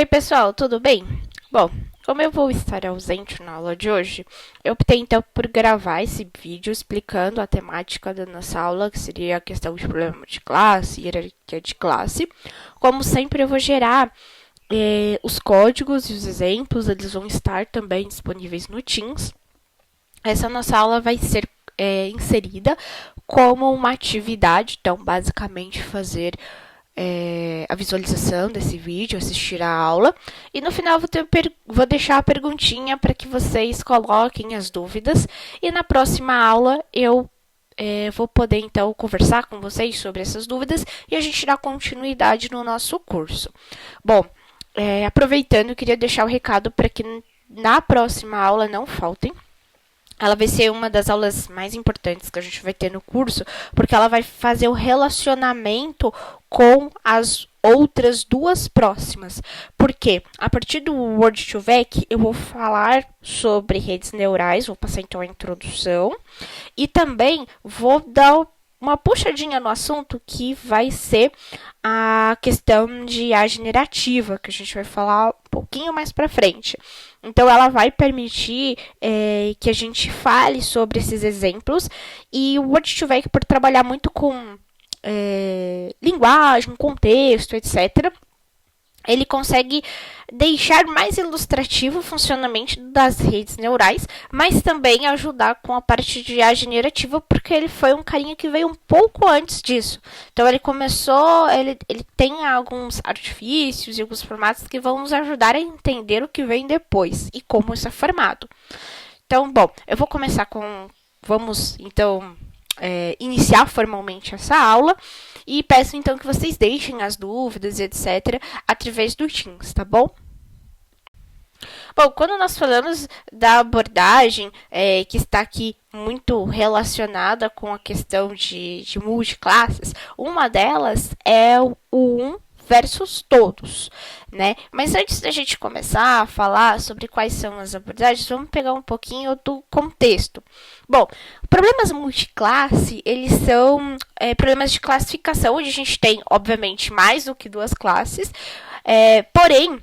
Oi, pessoal, tudo bem? Bom, como eu vou estar ausente na aula de hoje, eu optei então por gravar esse vídeo explicando a temática da nossa aula, que seria a questão de problema de classe, hierarquia de classe. Como sempre, eu vou gerar os códigos e os exemplos, eles vão estar também disponíveis no Teams. Essa nossa aula vai ser inserida como uma atividade, então, basicamente, fazer a visualização desse vídeo, assistir a aula. E no final vou deixar a perguntinha para que vocês coloquem as dúvidas. E na próxima aula eu vou poder então conversar com vocês sobre essas dúvidas e a gente dá continuidade no nosso curso. Bom, aproveitando, eu queria deixar o recado para que na próxima aula não faltem. Ela vai ser uma das aulas mais importantes que a gente vai ter no curso, porque ela vai fazer o relacionamento com as outras duas próximas. Porque a partir do Word2Vec eu vou falar sobre redes neurais, vou passar então a introdução e também vou dar uma puxadinha no assunto que vai ser a questão de IA generativa, que a gente vai falar um pouquinho mais para frente. Então, ela vai permitir que a gente fale sobre esses exemplos. E o Word2Vec, por trabalhar muito com linguagem, contexto, etc., ele consegue deixar mais ilustrativo o funcionamento das redes neurais, mas também ajudar com a parte de IA generativa, porque ele foi um carinha que veio um pouco antes disso. Então, ele começou, ele tem alguns artifícios e alguns formatos que vão nos ajudar a entender o que vem depois e como isso é formado. Então, bom, eu vou começar com... Vamos, então, iniciar formalmente essa aula. E peço, então, que vocês deixem as dúvidas, etc., através do Teams, tá bom? Bom, quando nós falamos da abordagem que está aqui muito relacionada com a questão de multiclasses, uma delas é o 1 versus todos, né? Mas antes da gente começar a falar sobre quais são as abordagens, vamos pegar um pouquinho do contexto. Bom, problemas multiclasse, eles são problemas de classificação, onde a gente tem, obviamente, mais do que duas classes, porém,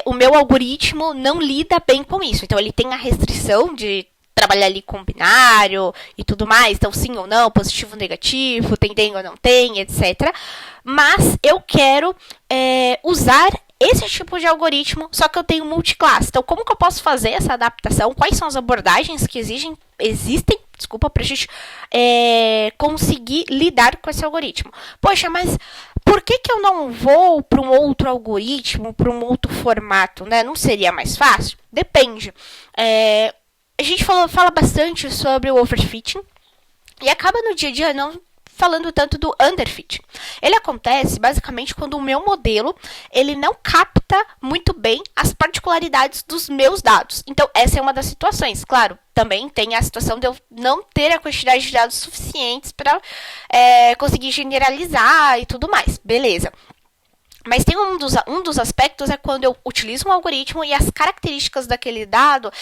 o meu algoritmo não lida bem com isso. Então, ele tem a restrição de trabalhar ali com binário e tudo mais, então sim ou não, positivo ou negativo, tem ou não tem, etc. Mas eu quero usar esse tipo de algoritmo, só que eu tenho multiclasse. Então, como que eu posso fazer essa adaptação? Quais são as abordagens que existem, para a gente conseguir lidar com esse algoritmo? Poxa, mas por que eu não vou para um outro algoritmo, para um outro formato, né? Não seria mais fácil? Depende. A gente fala bastante sobre o overfitting e acaba no dia a dia não falando tanto do underfitting. Ele acontece basicamente quando o meu modelo ele não capta muito bem as particularidades dos meus dados. Então, essa é uma das situações. Claro, também tem a situação de eu não ter a quantidade de dados suficientes para conseguir generalizar e tudo mais. Beleza. Mas tem um dos aspectos é quando eu utilizo um algoritmo e as características daquele dado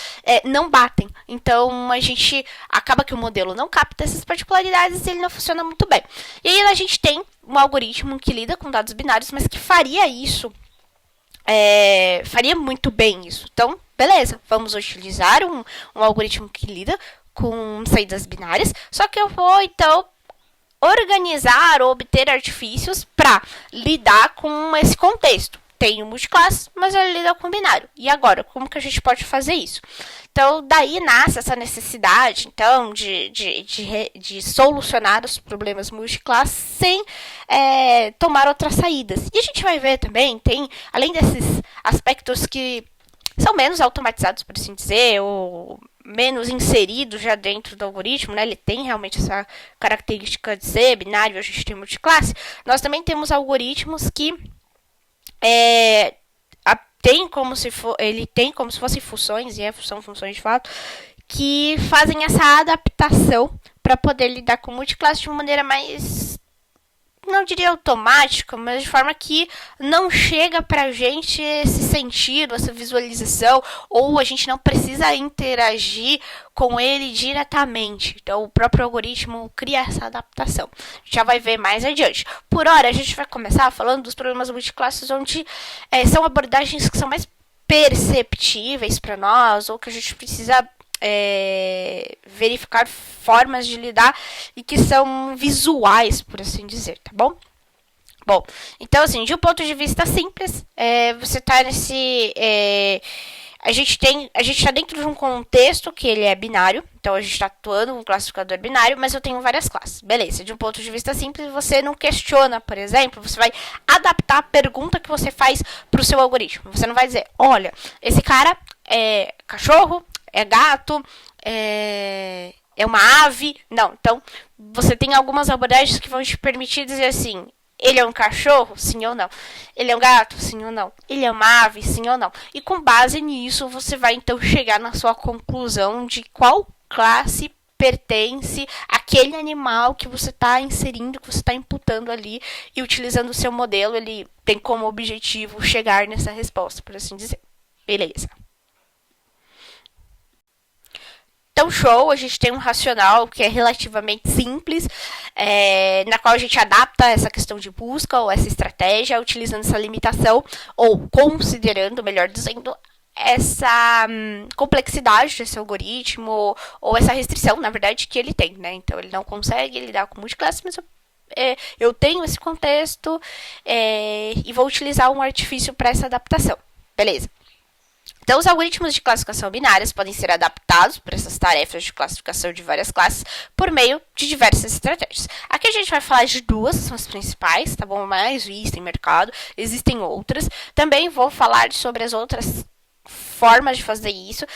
não batem. Então, a gente acaba que o modelo não capta essas particularidades e ele não funciona muito bem. E aí, a gente tem um algoritmo que lida com dados binários, mas que faria isso, faria muito bem isso. Então, beleza, vamos utilizar um algoritmo que lida com saídas binárias, só que eu vou, então, organizar ou obter artifícios para lidar com esse contexto. Tem o multiclasse, mas ele lida com binário. E agora, como que a gente pode fazer isso? Então, daí nasce essa necessidade, então, de solucionar os problemas multiclasse sem tomar outras saídas. E a gente vai ver também, além desses aspectos que são menos automatizados, por assim dizer, ou menos inserido já dentro do algoritmo, né? Ele tem realmente essa característica de ser binário, a gente tem multiclasse. Nós também temos algoritmos que ele tem como se fossem funções, e são funções de fato, que fazem essa adaptação para poder lidar com multiclasse de uma maneira mais não diria automático, mas de forma que não chega pra gente esse sentido, essa visualização, ou a gente não precisa interagir com ele diretamente. Então, o próprio algoritmo cria essa adaptação. A gente já vai ver mais adiante. Por hora, a gente vai começar falando dos problemas multiclasses, onde são abordagens que são mais perceptíveis para nós, ou que a gente precisa verificar formas de lidar e que são visuais, por assim dizer, tá bom? Bom, então assim, de um ponto de vista simples, você tá nesse... a gente está dentro de um contexto que ele é binário, então a gente está atuando com um classificador binário, mas eu tenho várias classes. Beleza, de um ponto de vista simples, você não questiona, por exemplo, você vai adaptar a pergunta que você faz para o seu algoritmo. Você não vai dizer, olha, esse cara é cachorro, é gato, é uma ave. Não, então você tem algumas abordagens que vão te permitir dizer assim, ele é um cachorro? Sim ou não? Ele é um gato? Sim ou não? Ele é uma ave? Sim ou não? E com base nisso, você vai então chegar na sua conclusão de qual classe pertence àquele animal que você está inserindo, que você está imputando ali, e utilizando o seu modelo, ele tem como objetivo chegar nessa resposta, por assim dizer. Beleza. Então, show, a gente tem um racional que é relativamente simples, na qual a gente adapta essa questão de busca ou essa estratégia, utilizando essa limitação, ou considerando, melhor dizendo, essa complexidade desse algoritmo, ou essa restrição, na verdade, que ele tem, né? Então, ele não consegue lidar com multiclasse, mas eu tenho esse contexto e vou utilizar um artifício para essa adaptação. Beleza. Então, os algoritmos de classificação binárias podem ser adaptados para essas tarefas de classificação de várias classes por meio de diversas estratégias. Aqui a gente vai falar de duas, são as principais, tá bom? Mais vistas em mercado, existem outras. Também vou falar sobre as outras formas de fazer isso,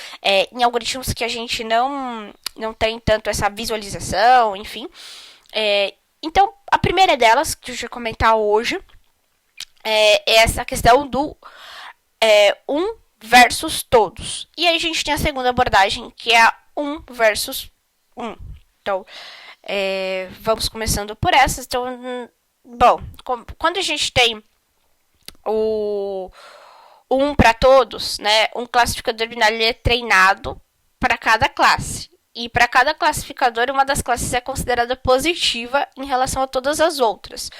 em algoritmos que a gente não tem tanto essa visualização, enfim. Então, a primeira delas, que a gente vai comentar hoje, é essa questão do versus todos. E aí a gente tem a segunda abordagem, que é a 1 versus 1. Então, vamos começando por essas. Então, bom, quando a gente tem o 1 para todos, né, um classificador binário é treinado para cada classe. E para cada classificador, uma das classes é considerada positiva em relação a todas as outras.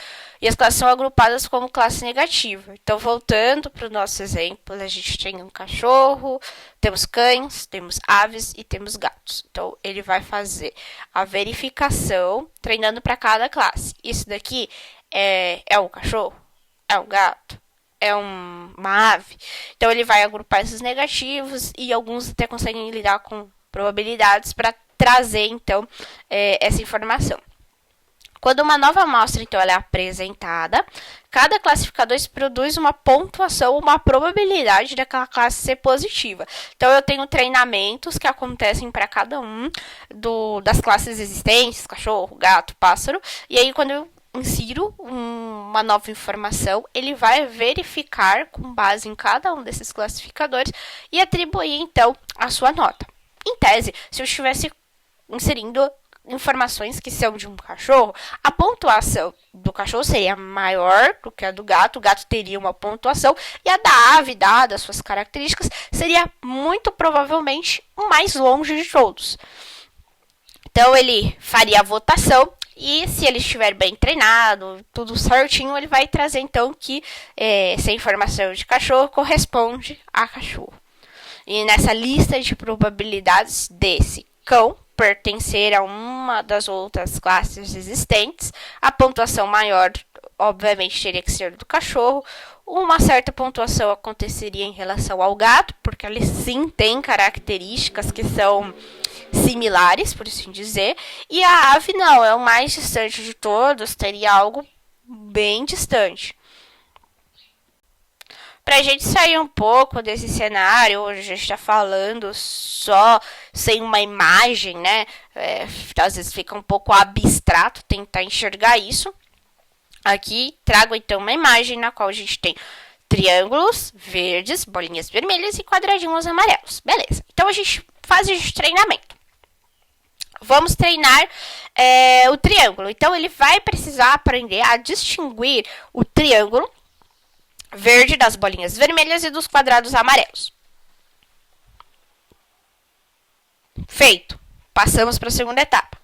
E as classes são agrupadas como classe negativa. Então, voltando para o nosso exemplo, a gente tem um cachorro, temos cães, temos aves e temos gatos. Então, ele vai fazer a verificação treinando para cada classe. Isso daqui é um cachorro? É um gato? É uma ave? Então, ele vai agrupar esses negativos e alguns até conseguem lidar com probabilidades para trazer, então, essa informação. Quando uma nova amostra, então, ela é apresentada, cada classificador produz uma pontuação, uma probabilidade daquela classe ser positiva. Então, eu tenho treinamentos que acontecem para cada um das classes existentes, cachorro, gato, pássaro, e aí quando eu insiro uma nova informação, ele vai verificar com base em cada um desses classificadores e atribuir, então, a sua nota. Em tese, se eu estivesse inserindo informações que são de um cachorro, a pontuação do cachorro seria maior do que a do gato, o gato teria uma pontuação, e a da ave, dada as suas características, seria muito provavelmente o mais longe de todos. Então, ele faria a votação, e se ele estiver bem treinado, tudo certinho, ele vai trazer, então, que essa informação de cachorro corresponde a cachorro. E nessa lista de probabilidades desse cão pertencer a uma das outras classes existentes, a pontuação maior, obviamente, teria que ser do cachorro. Uma certa pontuação aconteceria em relação ao gato, porque ele sim tem características que são similares, por assim dizer. E a ave não, é o mais distante de todos, teria algo bem distante. Para a gente sair um pouco desse cenário, onde a gente está falando só sem uma imagem, né? Às vezes fica um pouco abstrato tentar enxergar isso. Aqui trago então uma imagem na qual a gente tem triângulos verdes, bolinhas vermelhas e quadradinhos amarelos. Beleza. Então a gente faz esse treinamento. Vamos treinar o triângulo. Então, ele vai precisar aprender a distinguir o triângulo verde das bolinhas vermelhas e dos quadrados amarelos. Feito. Passamos para a segunda etapa.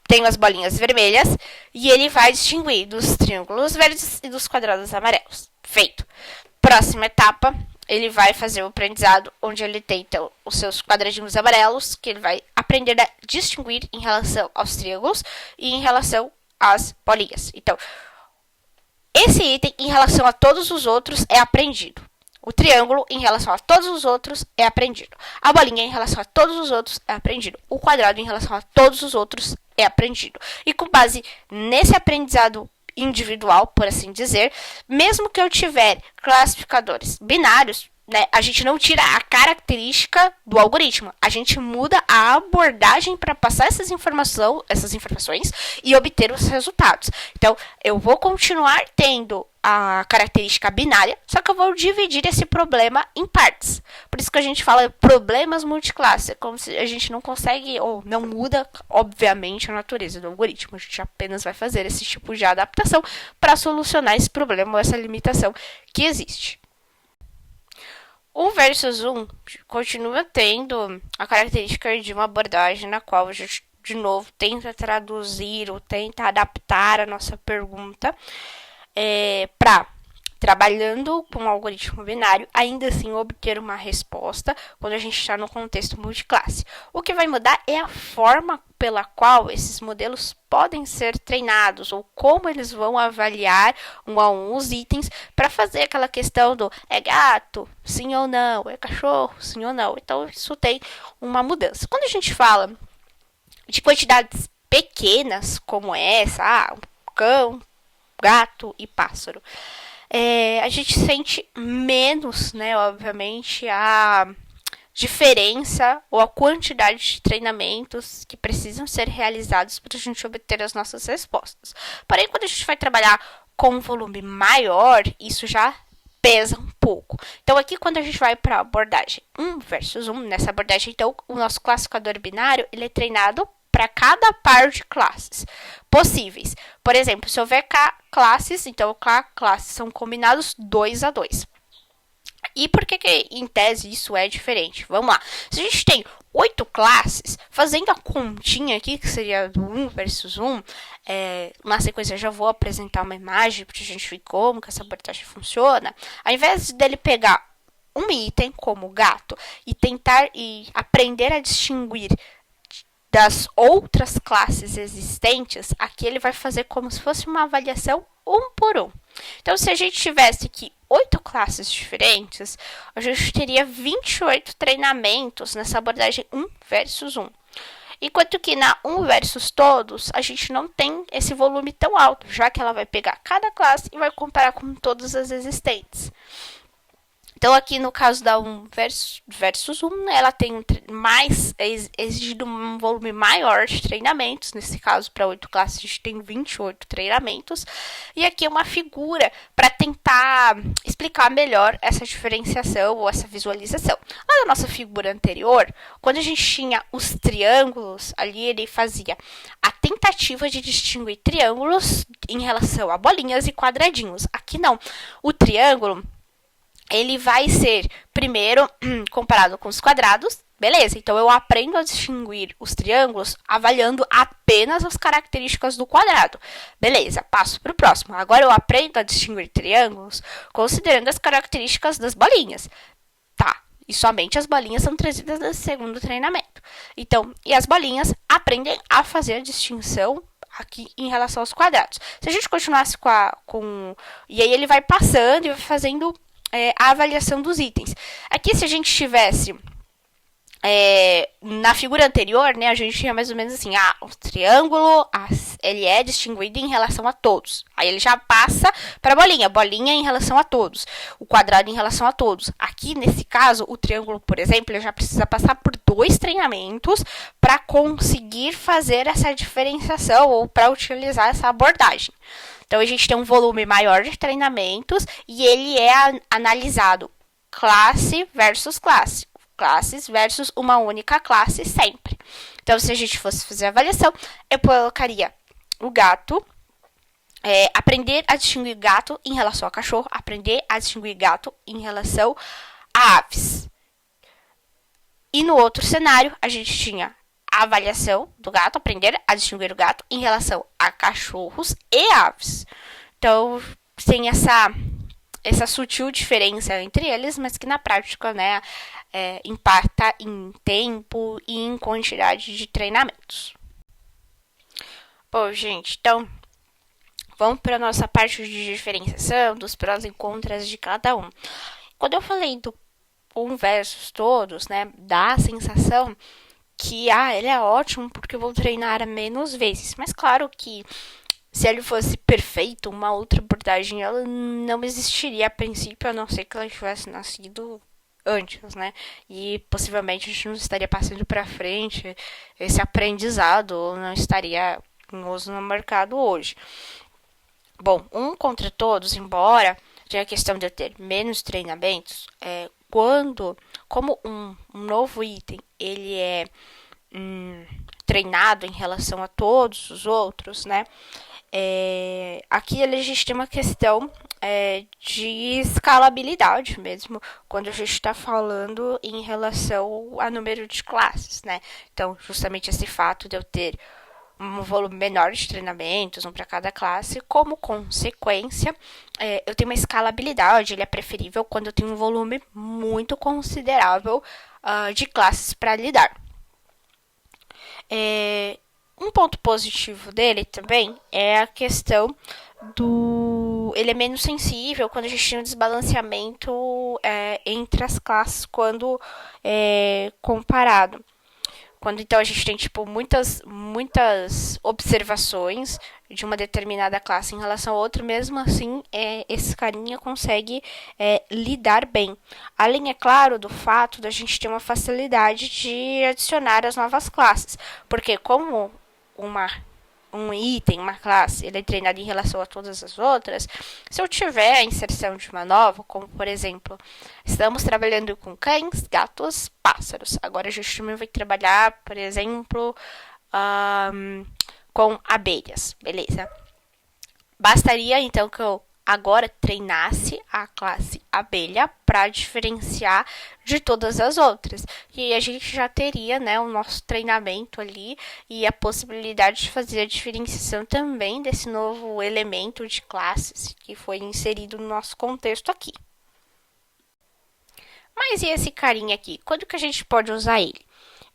Tenho as bolinhas vermelhas e ele vai distinguir dos triângulos verdes e dos quadrados amarelos. Feito. Próxima etapa, ele vai fazer o aprendizado onde ele tem então, os seus quadradinhos amarelos, que ele vai aprender a distinguir em relação aos triângulos e em relação às bolinhas. Então, esse item em relação a todos os outros é aprendido. O triângulo em relação a todos os outros é aprendido. A bolinha em relação a todos os outros é aprendido. O quadrado em relação a todos os outros é aprendido. E com base nesse aprendizado individual, por assim dizer, mesmo que eu tiver classificadores binários, né, a gente não tira a característica do algoritmo, a gente muda a abordagem para passar essas informações e obter os resultados. Então, eu vou continuar tendo a característica binária, só que eu vou dividir esse problema em partes. Por isso que a gente fala problemas multiclasse, como se a gente não consegue ou não muda, obviamente, a natureza do algoritmo. A gente apenas vai fazer esse tipo de adaptação para solucionar esse problema ou essa limitação que existe. 1 versus 1 continua tendo a característica de uma abordagem na qual a gente, de novo, tenta traduzir ou tenta adaptar a nossa pergunta para, trabalhando com um algoritmo binário, ainda assim obter uma resposta quando a gente está no contexto multiclasse. O que vai mudar é a forma pela qual esses modelos podem ser treinados ou como eles vão avaliar um a um os itens para fazer aquela questão do é gato, sim ou não, é cachorro, sim ou não. Então, isso tem uma mudança. Quando a gente fala de quantidades pequenas como essa, cão, gato e pássaro, a gente sente menos, né, obviamente, a diferença ou a quantidade de treinamentos que precisam ser realizados para a gente obter as nossas respostas. Porém, quando a gente vai trabalhar com um volume maior, isso já pesa um pouco. Então, aqui, quando a gente vai para a abordagem 1 versus 1, nessa abordagem, então, o nosso classificador binário, ele é treinado para cada par de classes possíveis. Por exemplo, se houver classes, então classes são combinados 2 a 2. E por que em tese isso é diferente? Vamos lá. Se a gente tem 8 classes, fazendo a continha aqui, que seria do 1 versus 1, na sequência eu já vou apresentar uma imagem para a gente ver como que essa abordagem funciona. Ao invés dele pegar um item como gato e tentar aprender a distinguir das outras classes existentes, aqui ele vai fazer como se fosse uma avaliação 1 por 1. Então, se a gente tivesse aqui 8 classes diferentes, a gente teria 28 treinamentos nessa abordagem 1 versus 1. Enquanto que na 1 versus todos, a gente não tem esse volume tão alto, já que ela vai pegar cada classe e vai comparar com todas as existentes. Então, aqui no caso da 1 versus 1, ela tem exigido um volume maior de treinamentos. Nesse caso, para 8 classes, a gente tem 28 treinamentos. E aqui é uma figura para tentar explicar melhor essa diferenciação ou essa visualização. Lá na nossa figura anterior, quando a gente tinha os triângulos, ali ele fazia a tentativa de distinguir triângulos em relação a bolinhas e quadradinhos. Aqui não. O triângulo, ele vai ser, primeiro, comparado com os quadrados. Beleza, então eu aprendo a distinguir os triângulos avaliando apenas as características do quadrado. Beleza, passo para o próximo. Agora eu aprendo a distinguir triângulos considerando as características das bolinhas. Tá, e somente as bolinhas são trazidas no segundo treinamento. Então, e as bolinhas aprendem a fazer a distinção aqui em relação aos quadrados. Se a gente continuasse e aí ele vai passando e vai fazendo a avaliação dos itens. Aqui, se a gente tivesse na figura anterior, né, a gente tinha mais ou menos assim, o triângulo, ele é distinguido em relação a todos. Aí ele já passa para a bolinha em relação a todos, o quadrado em relação a todos. Aqui, nesse caso, o triângulo, por exemplo, ele já precisa passar por 2 treinamentos para conseguir fazer essa diferenciação ou para utilizar essa abordagem. Então, a gente tem um volume maior de treinamentos e ele é analisado classe versus classe. Classes versus uma única classe sempre. Então, se a gente fosse fazer a avaliação, eu colocaria o gato, aprender a distinguir gato em relação a cachorro, aprender a distinguir gato em relação a aves. E no outro cenário, a gente tinha a avaliação do gato, aprender a distinguir o gato em relação a cachorros e aves. Então, tem essa sutil diferença entre eles, mas que na prática, né, impacta em tempo e em quantidade de treinamentos. Bom, gente, então vamos para a nossa parte de diferenciação, dos prós e contras de cada um. Quando eu falei do um versus todos, né, dá a sensação que ele é ótimo porque eu vou treinar menos vezes. Mas claro que se ele fosse perfeito, uma outra abordagem ela não existiria a princípio, a não ser que ela tivesse nascido antes, né? E possivelmente a gente não estaria passando para frente esse aprendizado, não estaria em uso no mercado hoje. Bom, um contra todos, embora tenha a questão de eu ter menos treinamentos, como um novo item, ele é treinado em relação a todos os outros, né? Aqui a gente tem uma questão de escalabilidade mesmo, quando a gente está falando em relação a número de classes, né? Então, justamente esse fato de eu ter um volume menor de treinamentos, um para cada classe, como consequência, eu tenho uma escalabilidade, ele é preferível quando eu tenho um volume muito considerável de classes para lidar. Um ponto positivo dele também é a questão ele é menos sensível quando a gente tem um desbalanceamento entre as classes quando comparado. Quando então a gente tem muitas observações de uma determinada classe em relação a outra, mesmo assim esse carinha consegue lidar bem. Além, é claro, do fato da gente ter uma facilidade de adicionar as novas classes, porque como um item, uma classe, ele é treinado em relação a todas as outras, se eu tiver a inserção de uma nova, como por exemplo, estamos trabalhando com cães, gatos, pássaros. Agora a gente também vai trabalhar, por exemplo, com abelhas, beleza? Bastaria então que eu agora treinasse a classe abelha para diferenciar de todas as outras. E a gente já teria, né, o nosso treinamento ali e a possibilidade de fazer a diferenciação também desse novo elemento de classes que foi inserido no nosso contexto aqui. Mas e esse carinha aqui? Quando que a gente pode usar ele?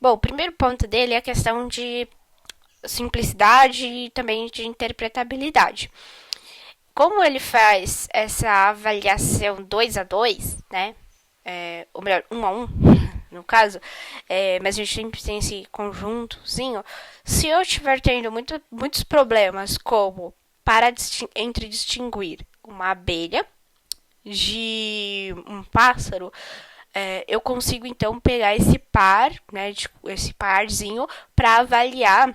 Bom, o primeiro ponto dele é a questão de simplicidade e também de interpretabilidade. Como ele faz essa avaliação 2 a 2, né? Ou melhor, 1 a 1, no caso, mas a gente sempre tem esse conjuntozinho. Se eu estiver tendo muitos problemas, como entre distinguir uma abelha de um pássaro, eu consigo então pegar esse par, né, esse parzinho, para avaliar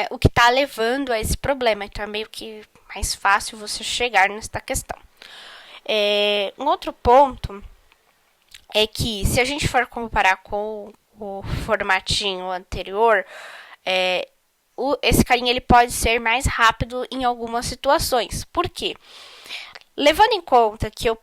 o que está levando a esse problema. Então é meio que mais fácil você chegar nesta questão. Um outro ponto é que se a gente for comparar com o formatinho anterior, esse carinha ele pode ser mais rápido em algumas situações. Por quê? Levando em conta que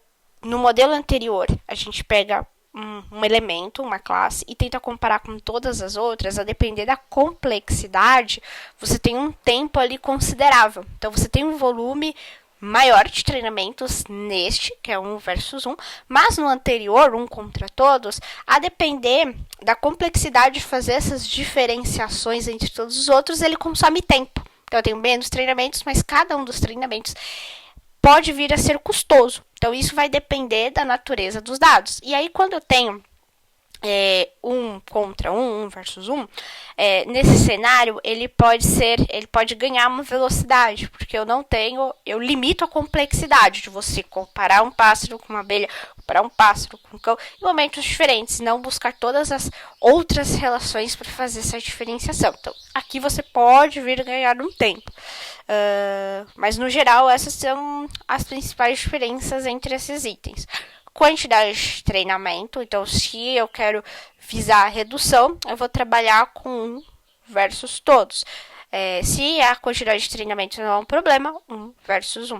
no modelo anterior a gente pega um elemento, uma classe, e tenta comparar com todas as outras, a depender da complexidade, você tem um tempo ali considerável. Então, você tem um volume maior de treinamentos neste, que é 1 versus 1, mas no anterior, 1 contra todos, a depender da complexidade de fazer essas diferenciações entre todos os outros, ele consome tempo. Então, eu tenho menos treinamentos, mas cada um dos treinamentos pode vir a ser custoso. Então, isso vai depender da natureza dos dados. E aí, quando eu tenho 1 contra 1, 1 versus 1, nesse cenário, ele pode ganhar uma velocidade, porque eu limito a complexidade de você comparar um pássaro com uma abelha, comparar um pássaro com um cão, em momentos diferentes, não buscar todas as outras relações para fazer essa diferenciação. Então, aqui você pode vir a ganhar um tempo. Mas, no geral, essas são as principais diferenças entre esses itens. quantidade de treinamento. Então, se eu quero visar a redução, eu vou trabalhar com 1 versus todos. Se a quantidade de treinamento não é um problema, 1 versus 1.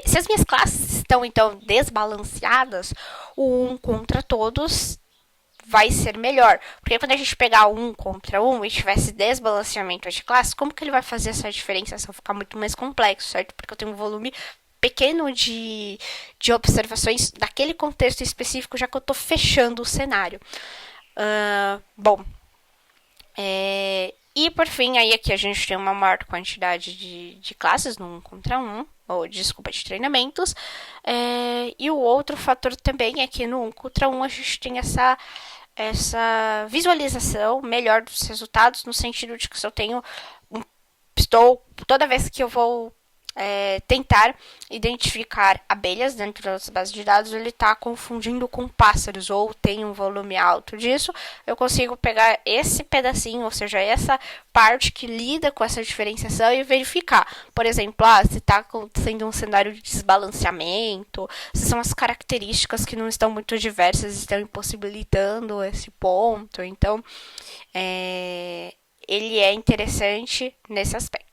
Se as minhas classes estão, então, desbalanceadas, o 1 contra todos vai ser melhor. Porque quando a gente pegar 1 contra 1 e tivesse desbalanceamento de classes, como que ele vai fazer essa diferenciação ficar muito mais complexo, certo? Porque eu tenho um volume pequeno de observações daquele contexto específico, já que eu estou fechando o cenário. Bom, e por fim, aí aqui a gente tem uma maior quantidade de classes no 1 contra 1, ou desculpa, de treinamentos. E o outro fator também é que no 1 contra 1 a gente tem essa visualização melhor dos resultados, no sentido de que se eu tenho toda vez que eu vou tentar identificar abelhas dentro das bases de dados, ele está confundindo com pássaros ou tem um volume alto disso, eu consigo pegar esse pedacinho, ou seja, essa parte que lida com essa diferenciação e verificar, por exemplo, se está acontecendo um cenário de desbalanceamento, se são as características que não estão muito diversas, estão impossibilitando esse ponto. Então, ele é interessante nesse aspecto.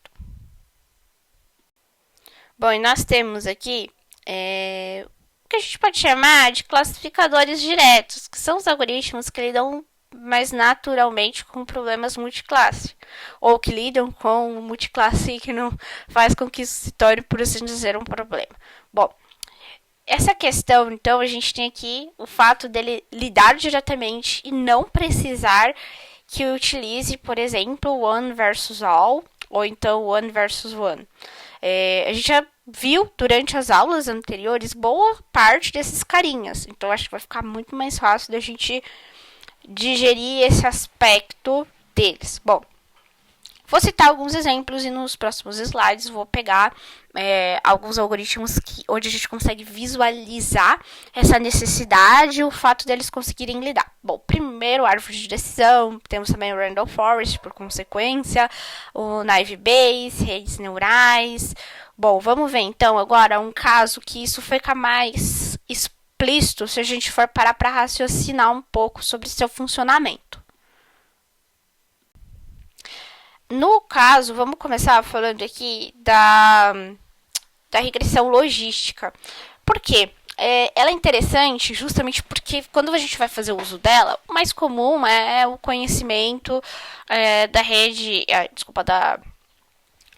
Bom, e nós temos aqui o que a gente pode chamar de classificadores diretos, que são os algoritmos que lidam mais naturalmente com problemas multiclasse, ou que lidam com multiclasse e que não faz com que isso se torne, por assim dizer, um problema. Bom, essa questão, então, a gente tem aqui o fato dele lidar diretamente e não precisar que utilize, por exemplo, one versus all, ou então one versus one. A gente já viu durante as aulas anteriores boa parte desses carinhas. Então, acho que vai ficar muito mais fácil da gente digerir esse aspecto deles. Bom, vou citar alguns exemplos e nos próximos slides vou pegar alguns algoritmos onde a gente consegue visualizar essa necessidade e o fato deles conseguirem lidar. Bom, primeiro, árvore de decisão, temos também o Randall Forest, por consequência, o Naive Bayes, redes neurais. Bom, vamos ver então agora um caso que isso fica mais explícito se a gente for parar para raciocinar um pouco sobre seu funcionamento. No caso, vamos começar falando aqui da regressão logística. Por quê? Ela é interessante justamente porque quando a gente vai fazer o uso dela, o mais comum é o conhecimento da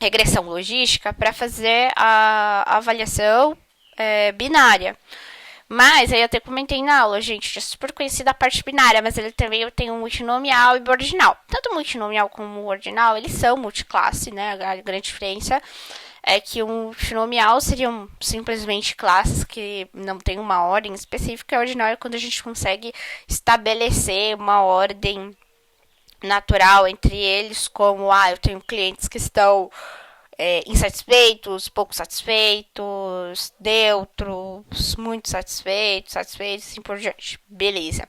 regressão logística para fazer a avaliação binária. Mas, aí eu até comentei na aula, gente, já é super conhecida a parte binária, mas ele também tem um multinomial e ordinal. Tanto o multinomial como o ordinal, eles são multiclasse, né? A grande diferença é que um multinomial seriam simplesmente classes que não tem uma ordem específica, e o ordinal é quando a gente consegue estabelecer uma ordem natural entre eles, como, eu tenho clientes que estão insatisfeitos, pouco satisfeitos, neutros, muito satisfeitos, assim por diante. Beleza.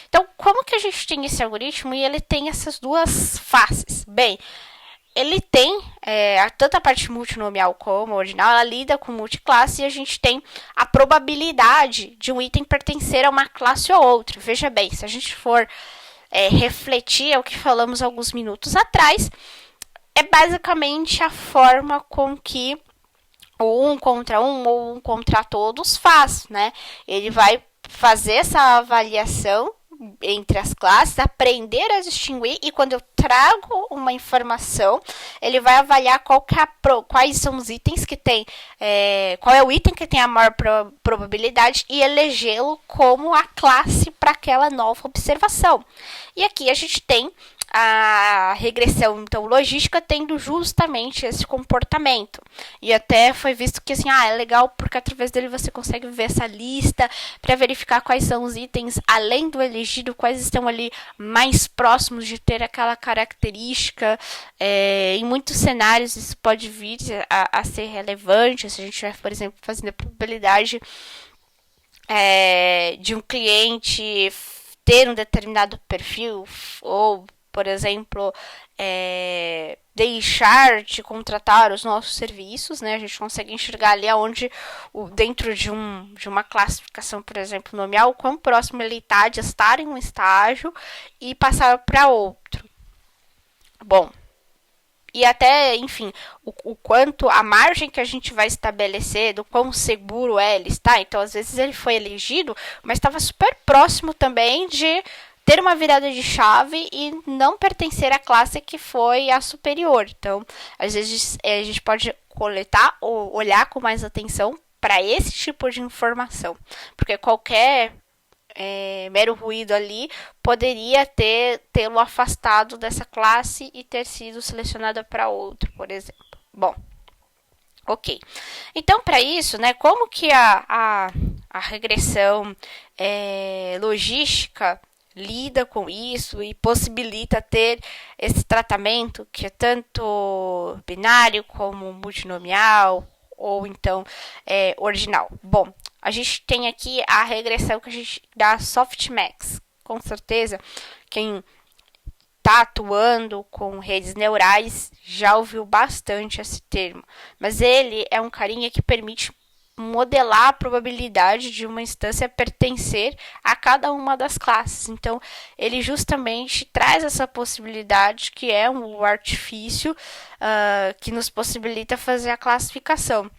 Então, como que a gente tem esse algoritmo e ele tem essas duas faces? Bem, ele tem tanto a parte multinomial como ordinal, ela lida com multiclasse e a gente tem a probabilidade de um item pertencer a uma classe ou outra. Veja bem, se a gente for refletir o que falamos alguns minutos atrás, é basicamente a forma com que o 1 contra 1 ou 1 contra todos faz, né? Ele vai fazer essa avaliação entre as classes, aprender a distinguir, e quando eu trago uma informação, ele vai avaliar quais são os itens que tem, qual é o item que tem a maior probabilidade e elegê-lo como a classe para aquela nova observação. E aqui a gente tem a regressão, então, logística tendo justamente esse comportamento. E até foi visto que, assim, é legal porque através dele você consegue ver essa lista para verificar quais são os itens, além do elegido, quais estão ali mais próximos de ter aquela característica. Em muitos cenários isso pode vir a ser relevante, se a gente estiver, por exemplo, fazendo a probabilidade de um cliente ter um determinado perfil ou por exemplo, deixar de contratar os nossos serviços, né? A gente consegue enxergar ali aonde, dentro de uma classificação, por exemplo, nomear o quão próximo ele está de estar em um estágio e passar para outro. Bom, e até, enfim, o quanto, a margem que a gente vai estabelecer do quão seguro ele está. Então, às vezes ele foi elegido, mas estava super próximo também de ter uma virada de chave e não pertencer à classe que foi a superior. Então, às vezes a gente pode coletar ou olhar com mais atenção para esse tipo de informação, porque qualquer mero ruído ali poderia tê-lo afastado dessa classe e ter sido selecionada para outro, por exemplo. Bom, ok. Então, para isso, né, como que a regressão logística lida com isso e possibilita ter esse tratamento que é tanto binário como multinomial ou então ordinal? Bom, a gente tem aqui a regressão que a gente dá softmax. Com certeza, quem está atuando com redes neurais já ouviu bastante esse termo. Mas ele é um carinha que permite modelar a probabilidade de uma instância pertencer a cada uma das classes. Então, ele justamente traz essa possibilidade, que é um artifício que nos possibilita fazer a classificação.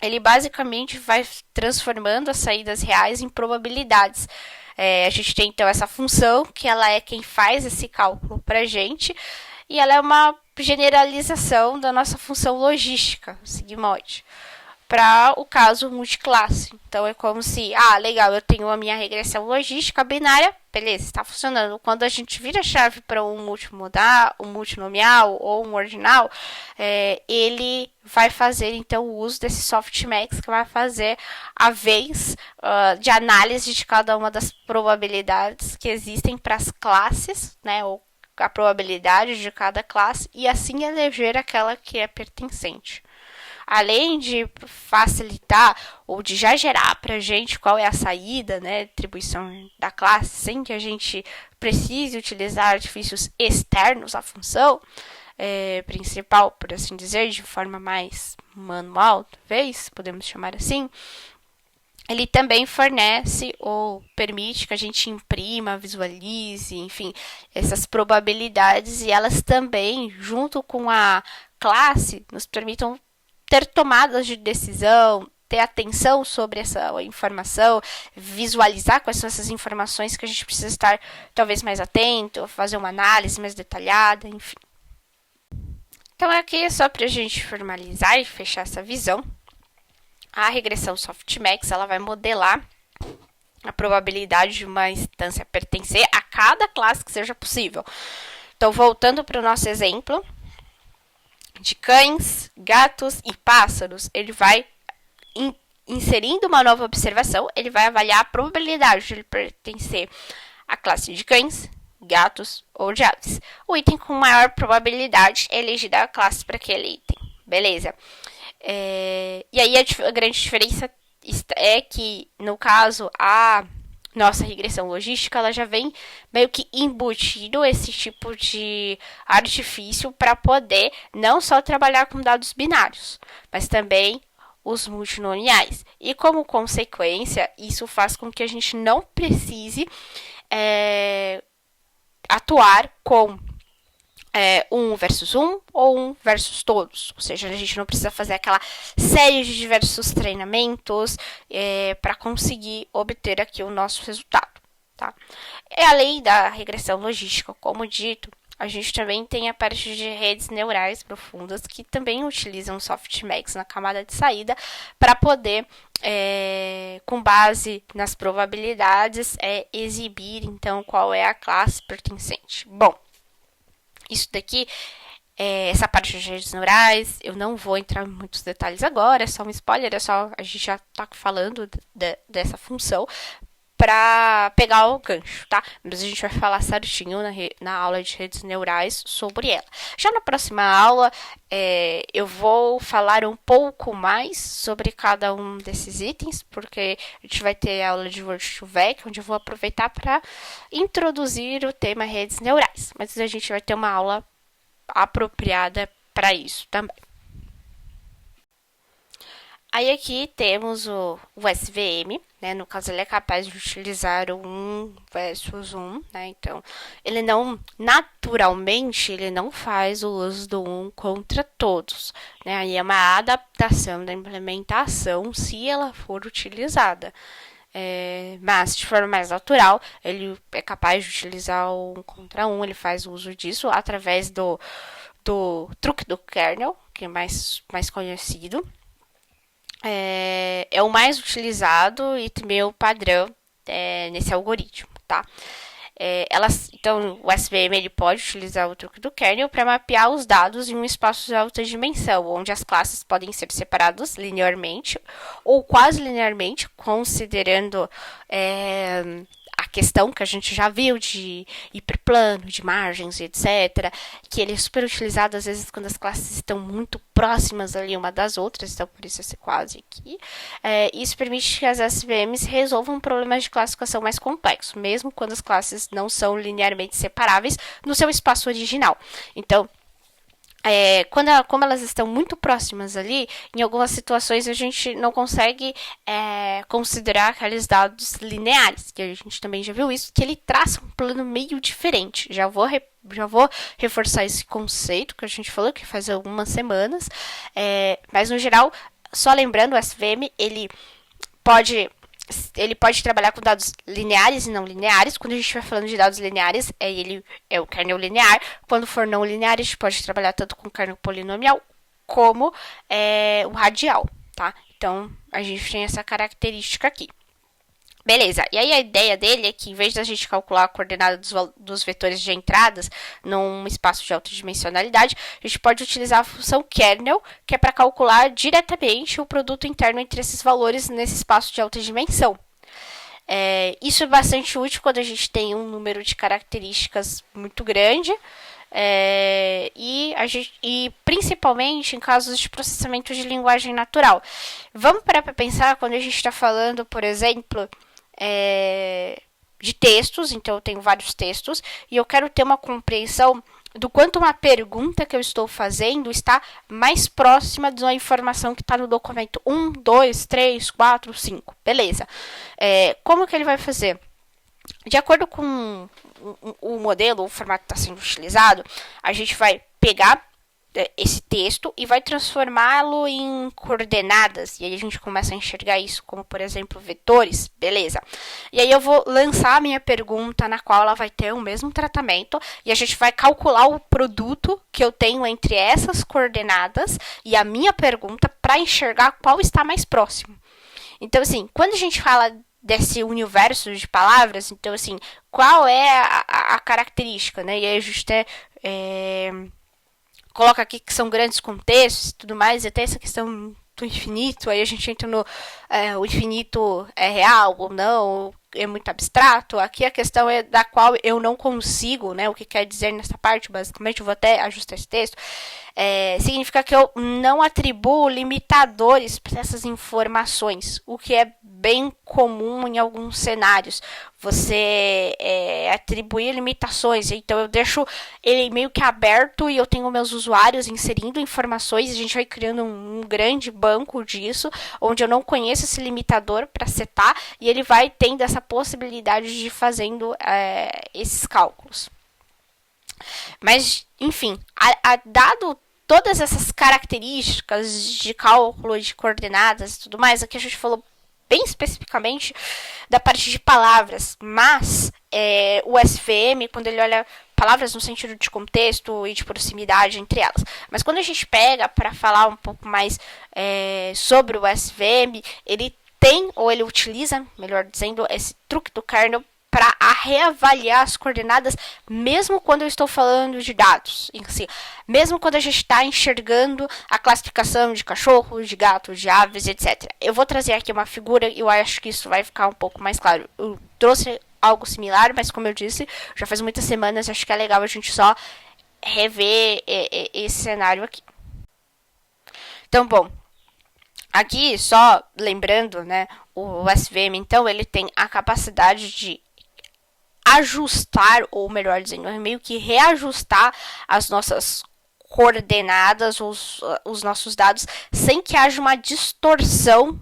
Ele basicamente vai transformando as saídas reais em probabilidades. A gente tem então essa função, que ela é quem faz esse cálculo para a gente, e ela é uma generalização da nossa função logística, sigmoide, para o caso multiclasse. Então, é como se, legal, eu tenho a minha regressão logística binária, beleza, está funcionando. Quando a gente vira a chave para um multinomial ou um ordinal, ele vai fazer, então, o uso desse softmax, que vai fazer a vez de análise de cada uma das probabilidades que existem para as classes, né, ou a probabilidade de cada classe, e assim eleger aquela que é pertencente. Além de facilitar ou de já gerar para a gente qual é a saída, né, atribuição da classe, sem que a gente precise utilizar artifícios externos à função principal, por assim dizer, de forma mais manual, talvez, podemos chamar assim, ele também fornece ou permite que a gente imprima, visualize, enfim, essas probabilidades, e elas também, junto com a classe, nos permitam ter tomadas de decisão, ter atenção sobre essa informação, visualizar quais são essas informações que a gente precisa estar talvez mais atento, fazer uma análise mais detalhada, enfim. Então, aqui é só para a gente formalizar e fechar essa visão. A regressão softmax, ela vai modelar a probabilidade de uma instância pertencer a cada classe que seja possível. Então, voltando para o nosso exemplo de cães, gatos e pássaros, ele vai inserindo uma nova observação, ele vai avaliar a probabilidade de ele pertencer à classe de cães, gatos ou de aves. O item com maior probabilidade é elegido a classe para aquele item. Beleza. E aí a grande diferença é que, no caso, a nossa regressão logística, ela já vem meio que embutido esse tipo de artifício para poder não só trabalhar com dados binários, mas também os multinomiais. E como consequência, isso faz com que a gente não precise atuar com 1 versus 1 ou 1 versus todos. Ou seja, a gente não precisa fazer aquela série de diversos treinamentos para conseguir obter aqui o nosso resultado. Tá? E além da regressão logística, como dito, a gente também tem a parte de redes neurais profundas que também utilizam softmax na camada de saída para poder, com base nas probabilidades, exibir então qual é a classe pertencente. Bom, isso daqui, essa parte de redes neurais, eu não vou entrar em muitos detalhes agora, é só um spoiler, a gente já está falando dessa função para pegar o gancho, tá? Mas a gente vai falar certinho na aula de redes neurais sobre ela. Já na próxima aula, eu vou falar um pouco mais sobre cada um desses itens, porque a gente vai ter a aula de Word2Vec, onde eu vou aproveitar para introduzir o tema redes neurais. Mas a gente vai ter uma aula apropriada para isso também. Aí aqui temos o SVM, né? No caso, ele é capaz de utilizar o 1 versus 1, né? Então, ele não, naturalmente, ele não faz o uso do 1 contra todos, né? Aí é uma adaptação da implementação se ela for utilizada. Mas, de forma mais natural, ele é capaz de utilizar o 1 contra 1, ele faz uso disso através do truque do kernel, que é mais conhecido. É o mais utilizado e também o padrão nesse algoritmo, tá? Então, o SVM ele pode utilizar o truque do kernel para mapear os dados em um espaço de alta dimensão, onde as classes podem ser separadas linearmente ou quase linearmente, considerando a questão que a gente já viu de hiperplano, de margens, etc., que ele é super utilizado às vezes quando as classes estão muito próximas ali uma das outras, então por isso esse quase aqui. Isso permite que as SVMs resolvam problemas de classificação mais complexos, mesmo quando as classes não são linearmente separáveis no seu espaço original. Então, como elas estão muito próximas ali, em algumas situações a gente não consegue considerar aqueles dados lineares, que a gente também já viu isso, que ele traça um plano meio diferente. Já vou reforçar esse conceito que a gente falou que faz algumas semanas, mas no geral, só lembrando, o SVM ele pode trabalhar com dados lineares e não lineares. Quando a gente estiver falando de dados lineares, ele é o kernel linear. Quando for não linear, a gente pode trabalhar tanto com o kernel polinomial como o radial, tá? Então, a gente tem essa característica aqui. Beleza, e aí a ideia dele é que em vez da gente calcular a coordenada dos vetores de entradas num espaço de alta dimensionalidade, a gente pode utilizar a função kernel, que é para calcular diretamente o produto interno entre esses valores nesse espaço de alta dimensão. Isso é bastante útil quando a gente tem um número de características muito grande, e principalmente em casos de processamento de linguagem natural. Vamos parar para pensar quando a gente está falando, por exemplo, de textos. Então eu tenho vários textos e eu quero ter uma compreensão do quanto uma pergunta que eu estou fazendo está mais próxima de uma informação que está no documento 1, 2, 3, 4, 5. Beleza. Como que ele vai fazer? De acordo com o modelo, o formato que está sendo utilizado, a gente vai pegar esse texto e vai transformá-lo em coordenadas, e aí a gente começa a enxergar isso como, por exemplo, vetores, beleza. E aí eu vou lançar a minha pergunta, na qual ela vai ter o mesmo tratamento, e a gente vai calcular o produto que eu tenho entre essas coordenadas e a minha pergunta para enxergar qual está mais próximo. Então, assim, quando a gente fala desse universo de palavras, então, assim, qual é a característica, né? E aí a gente até coloca aqui que são grandes contextos e tudo mais, e até essa questão do infinito, aí a gente entra no o infinito é real ou não, é muito abstrato. Aqui a questão é da qual eu não consigo, né, o que quer dizer nessa parte, basicamente, eu vou até ajustar esse texto, significa que eu não atribuo limitadores para essas informações, o que é bem comum em alguns cenários, você atribuir limitações. Então eu deixo ele meio que aberto e eu tenho meus usuários inserindo informações, a gente vai criando um grande banco disso, onde eu não conheço esse limitador para setar, e ele vai tendo essa possibilidade de ir fazendo esses cálculos. Mas, enfim, dado todas essas características de cálculo de coordenadas e tudo mais, aqui a gente falou bem especificamente da parte de palavras, mas o SVM, quando ele olha palavras no sentido de contexto e de proximidade entre elas, mas quando a gente pega para falar um pouco mais sobre o SVM, ele tem, ou ele utiliza, melhor dizendo, esse truque do kernel para reavaliar as coordenadas, mesmo quando eu estou falando de dados em si, mesmo quando a gente está enxergando a classificação de cachorros, de gatos, de aves, etc. Eu vou trazer aqui uma figura e eu acho que isso vai ficar um pouco mais claro. O trouxe algo similar, mas como eu disse, já faz muitas semanas, acho que é legal a gente só rever esse cenário aqui. Então, bom, aqui só lembrando, né, o SVM, então, ele tem a capacidade de ajustar, ou melhor dizendo, meio que reajustar as nossas coordenadas, os nossos dados, sem que haja uma distorção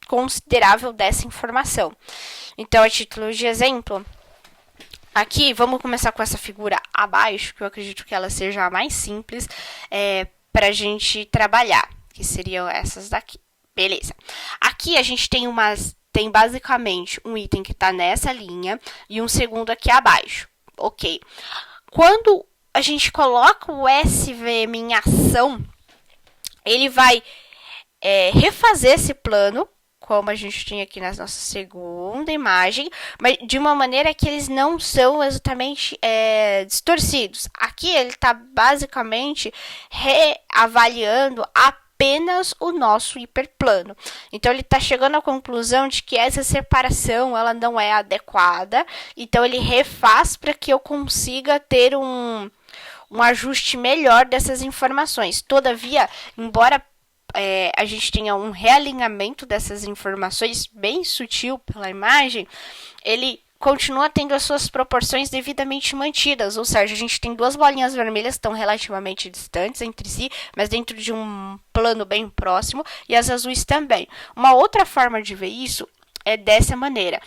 considerável dessa informação. Então, a título de exemplo, aqui vamos começar com essa figura abaixo, que eu acredito que ela seja a mais simples para a gente trabalhar, que seriam essas daqui. Beleza. Aqui a gente tem basicamente um item que está nessa linha e um segundo aqui abaixo. Ok. Quando a gente coloca o SVM em ação, ele vai refazer esse plano, como a gente tem aqui na nossa segunda imagem, mas de uma maneira que eles não são exatamente distorcidos. Aqui ele está basicamente reavaliando apenas o nosso hiperplano. Então, ele está chegando à conclusão de que essa separação ela não é adequada. Então, ele refaz para que eu consiga ter um ajuste melhor dessas informações. Todavia, embora a gente tenha um realinhamento dessas informações bem sutil pela imagem, ele continua tendo as suas proporções devidamente mantidas, ou seja, a gente tem duas bolinhas vermelhas que estão relativamente distantes entre si, mas dentro de um plano bem próximo, e as azuis também. Uma outra forma de ver isso é dessa maneira.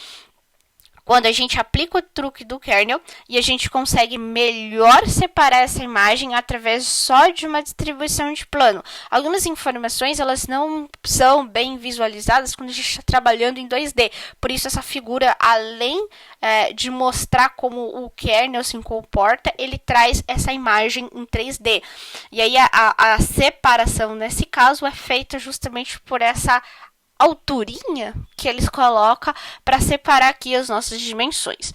Quando a gente aplica o truque do kernel e a gente consegue melhor separar essa imagem através só de uma distribuição de plano. Algumas informações elas não são bem visualizadas quando a gente está trabalhando em 2D. Por isso essa figura, além de mostrar como o kernel se comporta, ele traz essa imagem em 3D. E aí a separação nesse caso é feita justamente por essa alturinha que eles colocam para separar aqui as nossas dimensões.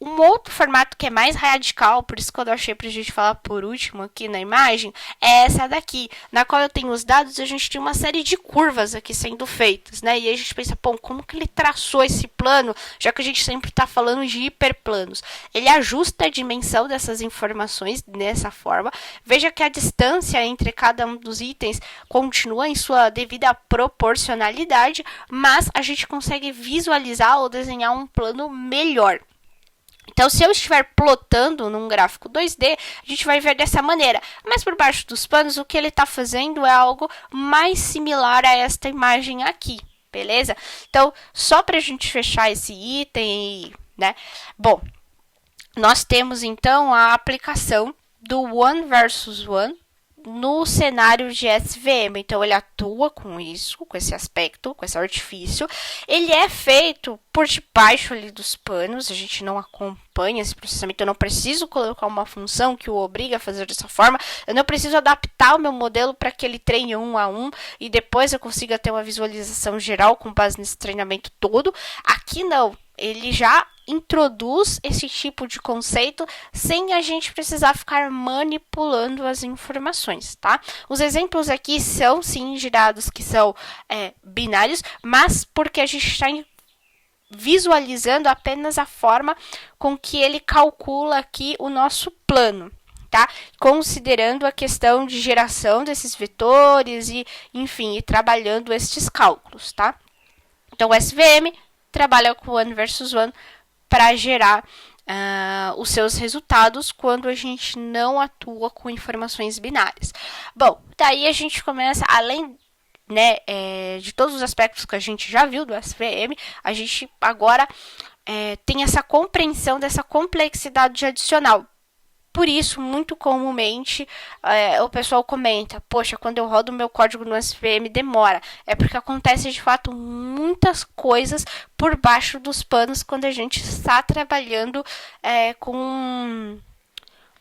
Um outro formato que é mais radical, por isso que eu achei pra gente falar por último aqui na imagem, é essa daqui, na qual eu tenho os dados e a gente tem uma série de curvas aqui sendo feitas, né? E aí a gente pensa, pô, como que ele traçou esse plano, já que a gente sempre está falando de hiperplanos? Ele ajusta a dimensão dessas informações dessa forma. Veja que a distância entre cada um dos itens continua em sua devida proporcionalidade, mas a gente consegue visualizar ou desenhar um plano melhor. Então, se eu estiver plotando num gráfico 2D, a gente vai ver dessa maneira. Mas por baixo dos panos, o que ele está fazendo é algo mais similar a esta imagem aqui, beleza? Então, só para a gente fechar esse item, né? Bom, nós temos então a aplicação do One versus One no cenário de SVM. Então, ele atua com isso, com esse aspecto, com esse artifício. Ele é feito por debaixo ali dos panos, a gente não acompanha esse processamento, eu não preciso colocar uma função que o obriga a fazer dessa forma, eu não preciso adaptar o meu modelo para que ele treine 1 a 1 e depois eu consiga ter uma visualização geral com base nesse treinamento todo. Aqui não, ele já introduz esse tipo de conceito sem a gente precisar ficar manipulando as informações, tá? Os exemplos aqui são sim de dados que são binários, mas porque a gente está visualizando apenas a forma com que ele calcula aqui o nosso plano, tá? Considerando a questão de geração desses vetores e, enfim, trabalhando estes cálculos, tá? Então, o SVM trabalha com One versus One para gerar os seus resultados quando a gente não atua com informações binárias. Bom, daí a gente começa, além de todos os aspectos que a gente já viu do SVM, a gente agora tem essa compreensão dessa complexidade adicional. Por isso, muito comumente, o pessoal comenta, poxa, quando eu rodo o meu código no SVM demora. É porque acontece, de fato, muitas coisas por baixo dos panos quando a gente está trabalhando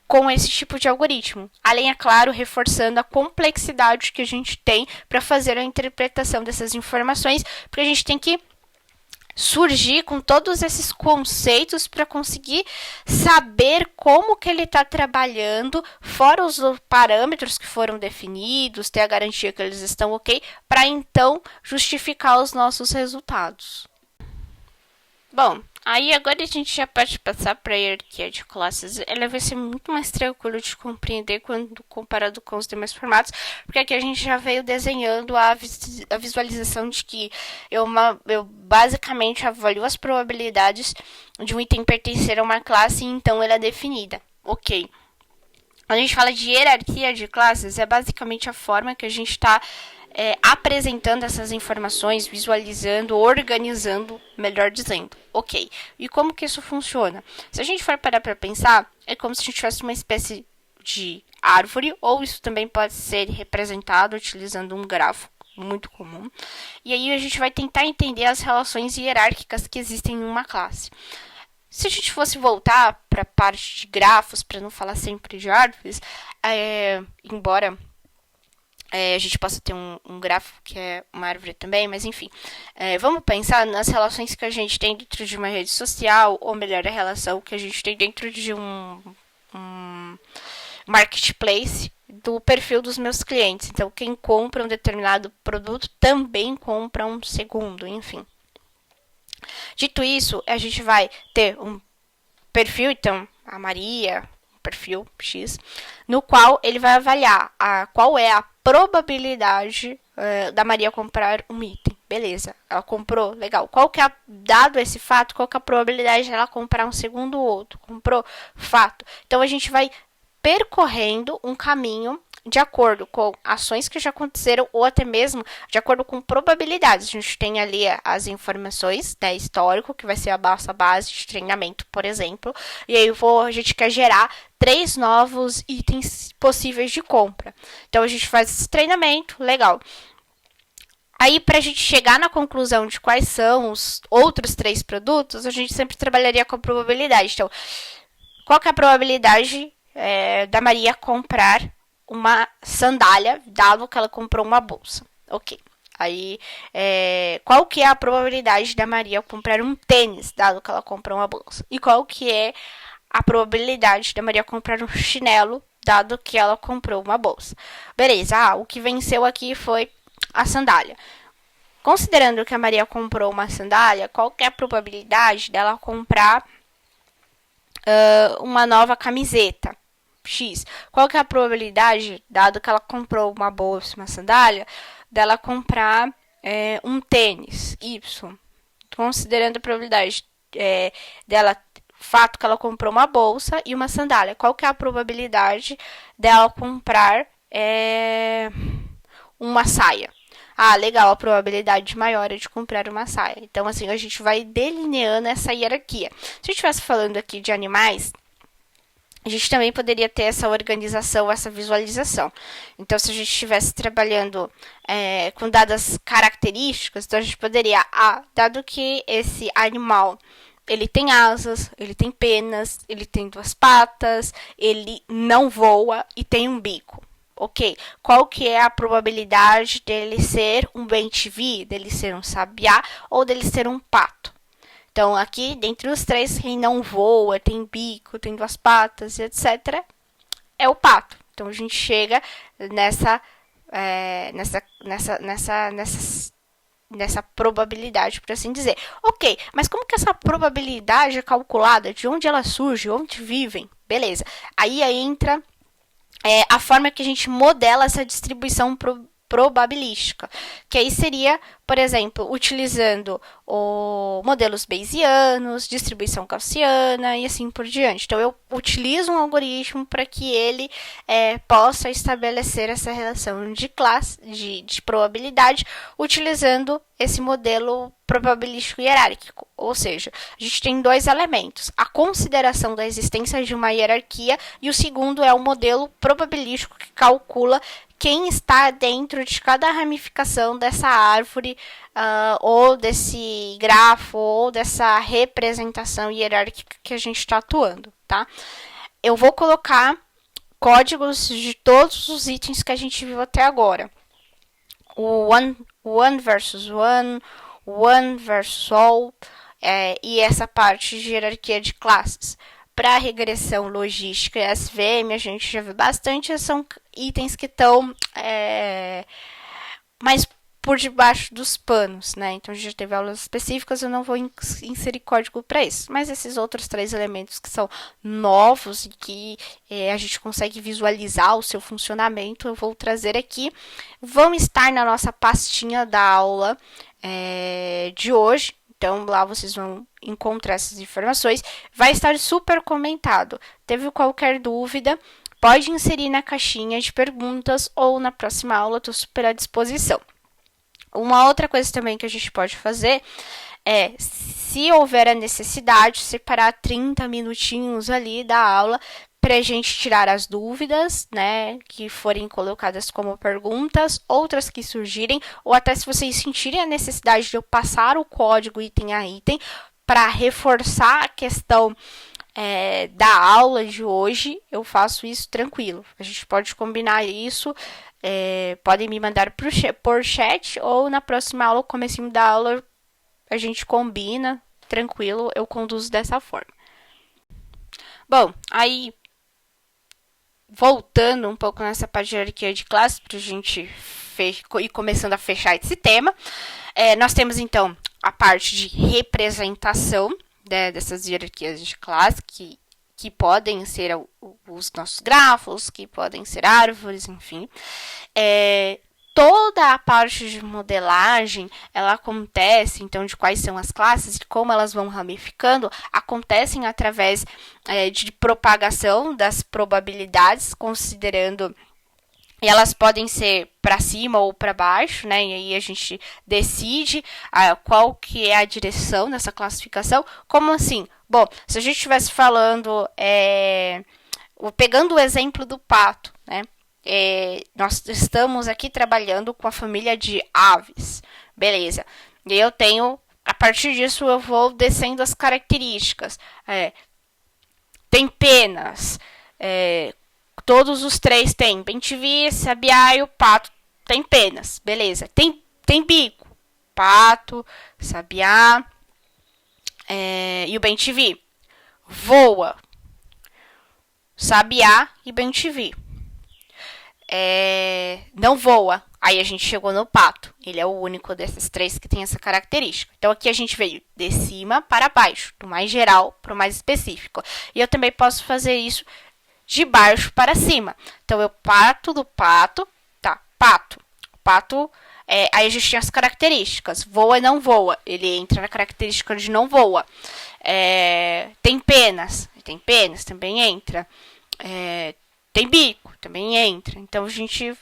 com esse tipo de algoritmo. Além, é claro, reforçando a complexidade que a gente tem para fazer a interpretação dessas informações, porque a gente tem que surgir com todos esses conceitos para conseguir saber como que ele está trabalhando, fora os parâmetros que foram definidos, ter a garantia que eles estão ok, para então justificar os nossos resultados. Bom, Aí agora a gente já pode passar para a hierarquia de classes. Ela vai ser muito mais tranquilo de compreender quando comparado com os demais formatos, porque aqui a gente já veio desenhando a visualização de que eu basicamente avalio as probabilidades de um item pertencer a uma classe e então ela é definida. Ok. Quando a gente fala de hierarquia de classes, é basicamente a forma que a gente está apresentando essas informações, visualizando, organizando, melhor dizendo. Ok, e como que isso funciona? Se a gente for parar para pensar, é como se a gente tivesse uma espécie de árvore, ou isso também pode ser representado utilizando um grafo, muito comum. E aí a gente vai tentar entender as relações hierárquicas que existem em uma classe. Se a gente fosse voltar para a parte de grafos, para não falar sempre de árvores, embora a gente possa ter um gráfico que é uma árvore também, mas enfim. Vamos pensar nas relações que a gente tem dentro de uma rede social, ou melhor, a relação que a gente tem dentro de um marketplace do perfil dos meus clientes. Então, quem compra um determinado produto também compra um segundo, enfim. Dito isso, a gente vai ter um perfil, então, a Maria, um perfil X, no qual ele vai avaliar qual é a probabilidade da Maria comprar um item. Beleza, ela comprou, legal. Qual que é, dado esse fato, qual que é a probabilidade dela comprar um segundo ou outro? Comprou, fato. Então, a gente vai percorrendo um caminho de acordo com ações que já aconteceram ou até mesmo de acordo com probabilidades. A gente tem ali as informações, né, histórico, que vai ser a nossa base de treinamento, por exemplo. E aí a gente quer gerar 3 novos itens possíveis de compra. Então a gente faz esse treinamento, legal. Aí, para a gente chegar na conclusão de quais são os outros 3 produtos, a gente sempre trabalharia com a probabilidade. Então, qual que é a probabilidade da Maria comprar uma sandália, dado que ela comprou uma bolsa? Ok. Aí, qual que é a probabilidade da Maria comprar um tênis, dado que ela comprou uma bolsa? E qual que é a probabilidade da Maria comprar um chinelo, dado que ela comprou uma bolsa? Beleza, o que venceu aqui foi a sandália. Considerando que a Maria comprou uma sandália, qual que é a probabilidade dela comprar uma nova camiseta? X. Qual que é a probabilidade, dado que ela comprou uma bolsa, uma sandália, dela comprar um tênis? Y. Considerando a probabilidade dela, fato que ela comprou uma bolsa e uma sandália. Qual que é a probabilidade dela comprar uma saia? Ah, legal, a probabilidade maior é de comprar uma saia. Então, assim, a gente vai delineando essa hierarquia. Se a gente estivesse falando aqui de animais, a gente também poderia ter essa organização, essa visualização. Então, se a gente estivesse trabalhando com dadas características, então a gente poderia, dado que esse animal ele tem asas, ele tem penas, ele tem 2 patas, ele não voa e tem um bico. Ok, qual que é a probabilidade dele ser um bem-te-vi, dele ser um sabiá ou dele ser um pato? Então, aqui, dentre os 3, quem não voa, tem bico, tem 2 patas, etc., é o pato. Então, a gente chega nessa probabilidade, por assim dizer. Ok, mas como que essa probabilidade é calculada? De onde ela surge? Onde vivem? Beleza. Aí entra a forma que a gente modela essa distribuição probabilística, que aí seria, por exemplo, utilizando modelos bayesianos, distribuição gaussiana e assim por diante. Então, eu utilizo um algoritmo para que ele possa estabelecer essa relação de classe, de probabilidade, utilizando esse modelo probabilístico hierárquico. Ou seja, a gente tem 2 elementos: a consideração da existência de uma hierarquia e o segundo é o modelo probabilístico que calcula quem está dentro de cada ramificação dessa árvore, ou desse grafo, ou dessa representação hierárquica que a gente está atuando, tá? Eu vou colocar códigos de todos os itens que a gente viu até agora. O one versus one versus all, e essa parte de hierarquia de classes. Para regressão logística e SVM, a gente já viu bastante, são itens que estão mais por debaixo dos panos, né? Então a gente já teve aulas específicas, eu não vou inserir código para isso. Mas esses outros 3 elementos que são novos e que a gente consegue visualizar o seu funcionamento, eu vou trazer aqui. Vão estar na nossa pastinha da aula de hoje. Então lá vocês vão encontrar essas informações. Vai estar super comentado. Teve qualquer dúvida, pode inserir na caixinha de perguntas ou na próxima aula, estou super à disposição. Uma outra coisa também que a gente pode fazer é, se houver a necessidade, separar 30 minutinhos ali da aula para a gente tirar as dúvidas, né, que forem colocadas como perguntas, outras que surgirem, ou até se vocês sentirem a necessidade de eu passar o código item a item para reforçar a questão da aula de hoje, eu faço isso tranquilo. A gente pode combinar isso. Podem me mandar por chat ou na próxima aula, comecinho da aula, a gente combina, tranquilo, eu conduzo dessa forma. Bom, aí, voltando um pouco nessa parte de hierarquia de classe, para a gente ir começando a fechar esse tema, nós temos então a parte de representação dessas hierarquias de classe, que podem ser os nossos grafos, que podem ser árvores, enfim. Toda a parte de modelagem, ela acontece, então, de quais são as classes e como elas vão ramificando, acontecem através de propagação das probabilidades, considerando... E elas podem ser para cima ou para baixo, né? E aí a gente decide qual que é a direção dessa classificação. Como assim? Bom, se a gente estivesse falando, pegando o exemplo do pato, né? Nós estamos aqui trabalhando com a família de aves, beleza? E eu tenho, a partir disso, eu vou descendo as características. Tem penas, todos os 3 têm. Bem-te-vi, sabiá e o pato tem penas, beleza? Tem bico, pato, sabiá e o bem-te-vi. Voa, sabiá e bem-te-vi. Não voa. Aí a gente chegou no pato. Ele é o único desses 3 que tem essa característica. Então aqui a gente veio de cima para baixo, do mais geral para o mais específico. E eu também posso fazer isso de baixo para cima. Então eu parto do pato, tá? Pato. Pato, aí a gente tem as características. Voa e não voa. Ele entra na característica de não voa. Tem penas. Tem penas, também entra. Tem bico, também entra. Então a gente...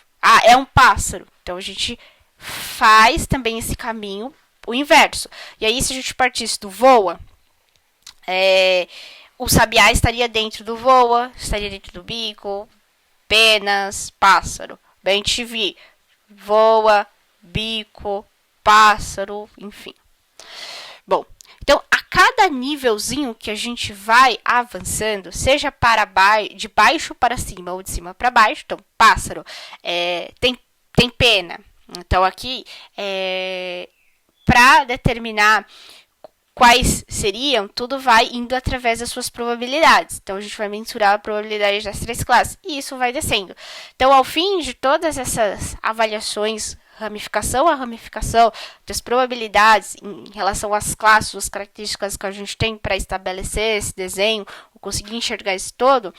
é um pássaro. Então a gente faz também esse caminho, o inverso. E aí, se a gente partisse do voa, o sabiá estaria dentro do voa, estaria dentro do bico, penas, pássaro. Bem-te-vi, voa, bico, pássaro, enfim. Bom, então, a cada nívelzinho que a gente vai avançando, seja de baixo para cima ou de cima para baixo, então, pássaro, tem pena. Então, aqui, para determinar quais seriam, tudo vai indo através das suas probabilidades. Então, a gente vai mensurar a probabilidade das 3 classes e isso vai descendo. Então, ao fim de todas essas avaliações, ramificação a ramificação das probabilidades em relação às classes, as características que a gente tem para estabelecer esse desenho, ou conseguir enxergar esse todo,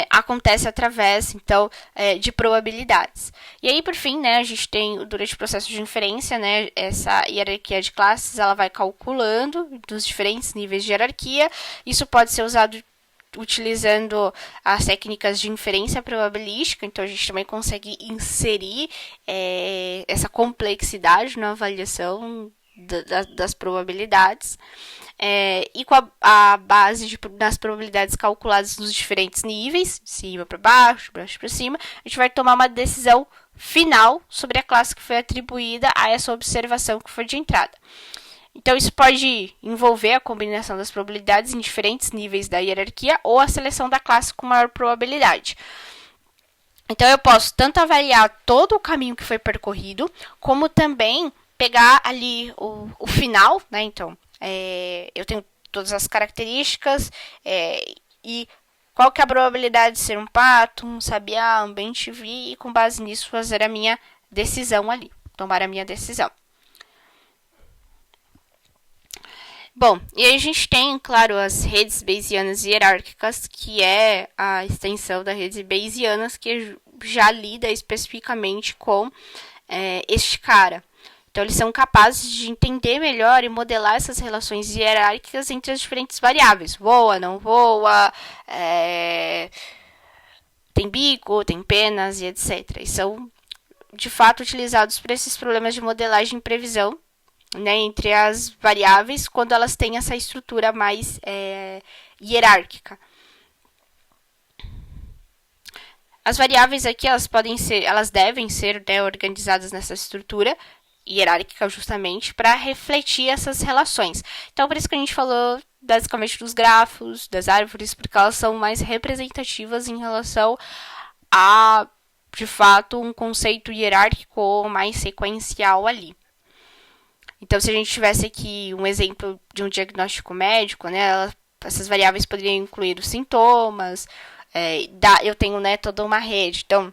acontece através, então, de probabilidades. E aí, por fim, né, a gente tem, durante o processo de inferência, né, essa hierarquia de classes, ela vai calculando dos diferentes níveis de hierarquia. Isso pode ser usado utilizando as técnicas de inferência probabilística, então a gente também consegue inserir essa complexidade na avaliação das probabilidades. E com a base das probabilidades calculadas nos diferentes níveis, de cima para baixo para cima, a gente vai tomar uma decisão final sobre a classe que foi atribuída a essa observação que foi de entrada. Então, isso pode envolver a combinação das probabilidades em diferentes níveis da hierarquia ou a seleção da classe com maior probabilidade. Então, eu posso tanto avaliar todo o caminho que foi percorrido, como também pegar ali o final, né? Então, eu tenho todas as características e qual que é a probabilidade de ser um pato, um sabiá, um bem-te-vi, e com base nisso fazer a minha decisão ali, tomar a minha decisão. Bom, e aí a gente tem, claro, as redes bayesianas hierárquicas, que é a extensão das redes bayesianas, que já lida especificamente com este cara. Então, eles são capazes de entender melhor e modelar essas relações hierárquicas entre as diferentes variáveis. Voa, não voa, tem bico, tem penas e etc. E são, de fato, utilizados para esses problemas de modelagem e previsão, né, entre as variáveis, quando elas têm essa estrutura mais hierárquica. As variáveis aqui, elas devem ser, né, organizadas nessa estrutura hierárquica justamente para refletir essas relações. Então, por isso que a gente falou basicamente dos grafos, das árvores, porque elas são mais representativas em relação a, de fato, um conceito hierárquico ou mais sequencial ali. Então, se a gente tivesse aqui um exemplo de um diagnóstico médico, né, essas variáveis poderiam incluir os sintomas, eu tenho, né, toda uma rede. Então,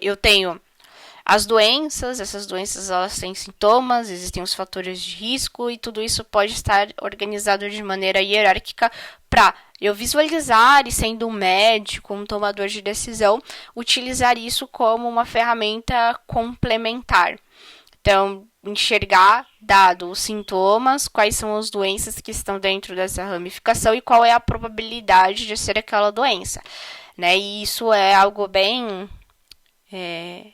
eu tenho as doenças, essas doenças elas têm sintomas, existem os fatores de risco e tudo isso pode estar organizado de maneira hierárquica para eu visualizar e, sendo um médico, um tomador de decisão, utilizar isso como uma ferramenta complementar. Então, enxergar, dado os sintomas, quais são as doenças que estão dentro dessa ramificação e qual é a probabilidade de ser aquela doença, né? E isso é algo bem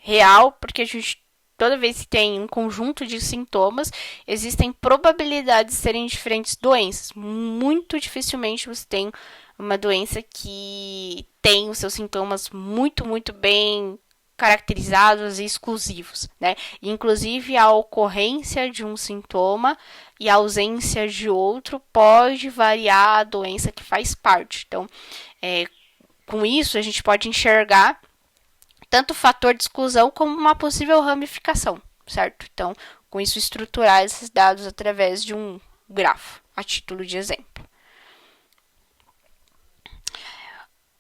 real, porque a gente, toda vez que tem um conjunto de sintomas, existem probabilidades de serem diferentes doenças. Muito dificilmente você tem uma doença que tem os seus sintomas muito, muito bem caracterizados e exclusivos, né? Inclusive, a ocorrência de um sintoma e a ausência de outro pode variar a doença que faz parte. Então, com isso, a gente pode enxergar tanto o fator de exclusão como uma possível ramificação, certo? Então, com isso, estruturar esses dados através de um grafo, a título de exemplo.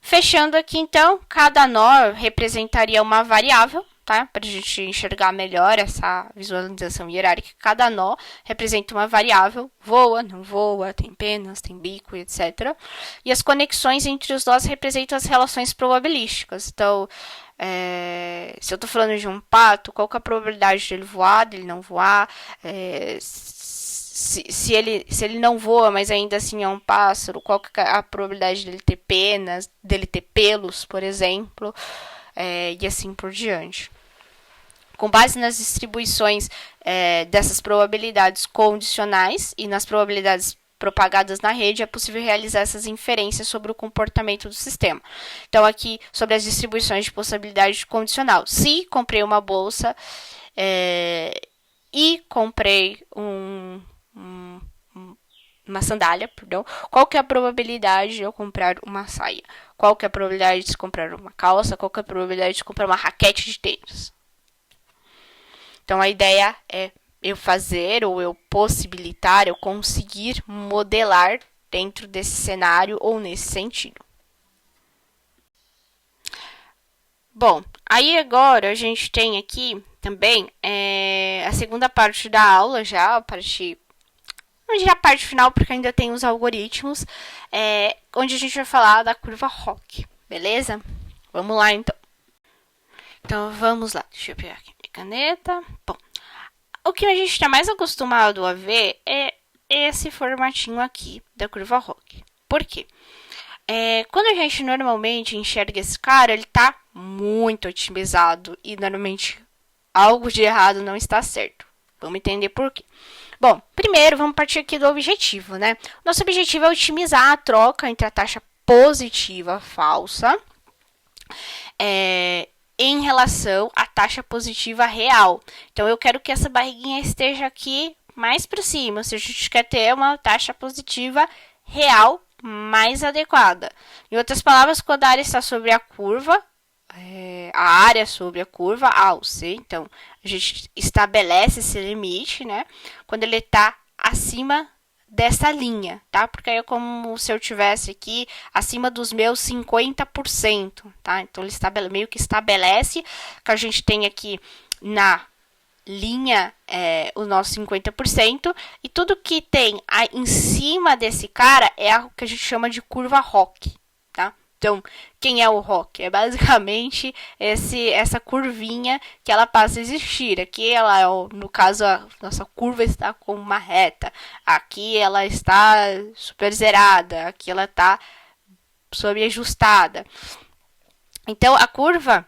Fechando aqui, então, cada nó representaria uma variável, tá? Para a gente enxergar melhor essa visualização hierárquica. Cada nó representa uma variável, voa, não voa, tem penas, tem bico, etc. E as conexões entre os nós representam as relações probabilísticas. Então, se eu estou falando de um pato, qual que é a probabilidade dele voar, dele não voar? Se ele não voa, mas ainda assim é um pássaro, qual que é a probabilidade dele ter penas, dele ter pelos, por exemplo, e assim por diante. Com base nas distribuições dessas probabilidades condicionais e nas probabilidades propagadas na rede, é possível realizar essas inferências sobre o comportamento do sistema. Então, aqui, sobre as distribuições de possibilidade condicional. Se comprei uma bolsa e comprei uma sandália, perdão, qual que é a probabilidade de eu comprar uma saia? Qual que é a probabilidade de comprar uma calça? Qual que é a probabilidade de comprar uma raquete de tênis? Então, a ideia é eu fazer ou eu possibilitar, eu conseguir modelar dentro desse cenário ou nesse sentido. Bom, aí agora a gente tem aqui também a segunda parte da aula, já a parte final, porque ainda tem os algoritmos, onde a gente vai falar da curva ROC, beleza? Vamos lá, então. Então, vamos lá. Deixa eu pegar aqui minha caneta. Bom, o que a gente está mais acostumado a ver é esse formatinho aqui da curva ROC. Por quê? Quando a gente normalmente enxerga esse cara, ele está muito otimizado e normalmente algo de errado não está certo. Vamos entender por quê. Bom, primeiro vamos partir aqui do objetivo, né? Nosso objetivo é otimizar a troca entre a taxa positiva falsa em relação à taxa positiva real. Então, eu quero que essa barriguinha esteja aqui mais para cima, ou seja, a gente quer ter uma taxa positiva real mais adequada. Em outras palavras, quando a área está sobre a curva, a área sobre a curva A ou C, então a gente estabelece esse limite, né? Quando ele está acima dessa linha, tá? Porque aí é como se eu tivesse aqui acima dos meus 50%, tá? Então ele meio que estabelece que a gente tem aqui na linha o nosso 50%, e tudo que tem em cima desse cara é o que a gente chama de curva ROC, tá? Então, quem é o ROC? É basicamente essa curvinha que ela passa a existir. Aqui ela, no caso, a nossa curva está com uma reta. Aqui ela está super zerada. Aqui ela está sobreajustada. Então, a curva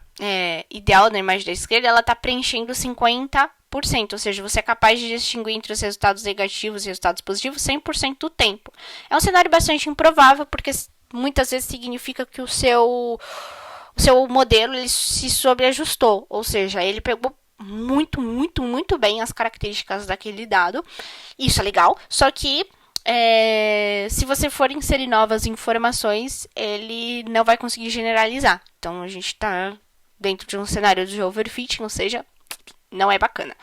ideal na imagem da esquerda, ela está preenchendo 50%, ou seja, você é capaz de distinguir entre os resultados negativos e resultados positivos 100% do tempo. É um cenário bastante improvável, porque muitas vezes significa que o seu modelo ele se sobreajustou, ou seja, ele pegou muito bem as características daquele dado. Isso é legal, só que se você for inserir novas informações, ele não vai conseguir generalizar. Então, a gente está dentro de um cenário de overfitting, ou seja, não é bacana.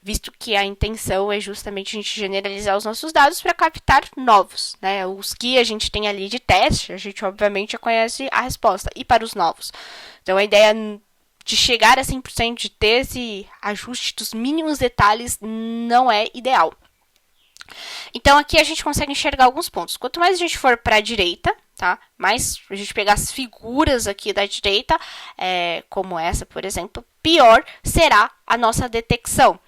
Visto que a intenção é justamente a gente generalizar os nossos dados para captar novos, né? Os que a gente tem ali de teste, a gente obviamente já conhece a resposta. E para os novos? Então, a ideia de chegar a 100%, de ter esse ajuste dos mínimos detalhes, não é ideal. Então, aqui a gente consegue enxergar alguns pontos. Quanto mais a gente for para a direita, tá? Mais a gente pegar as figuras aqui da direita, como essa, por exemplo, pior será a nossa detecção.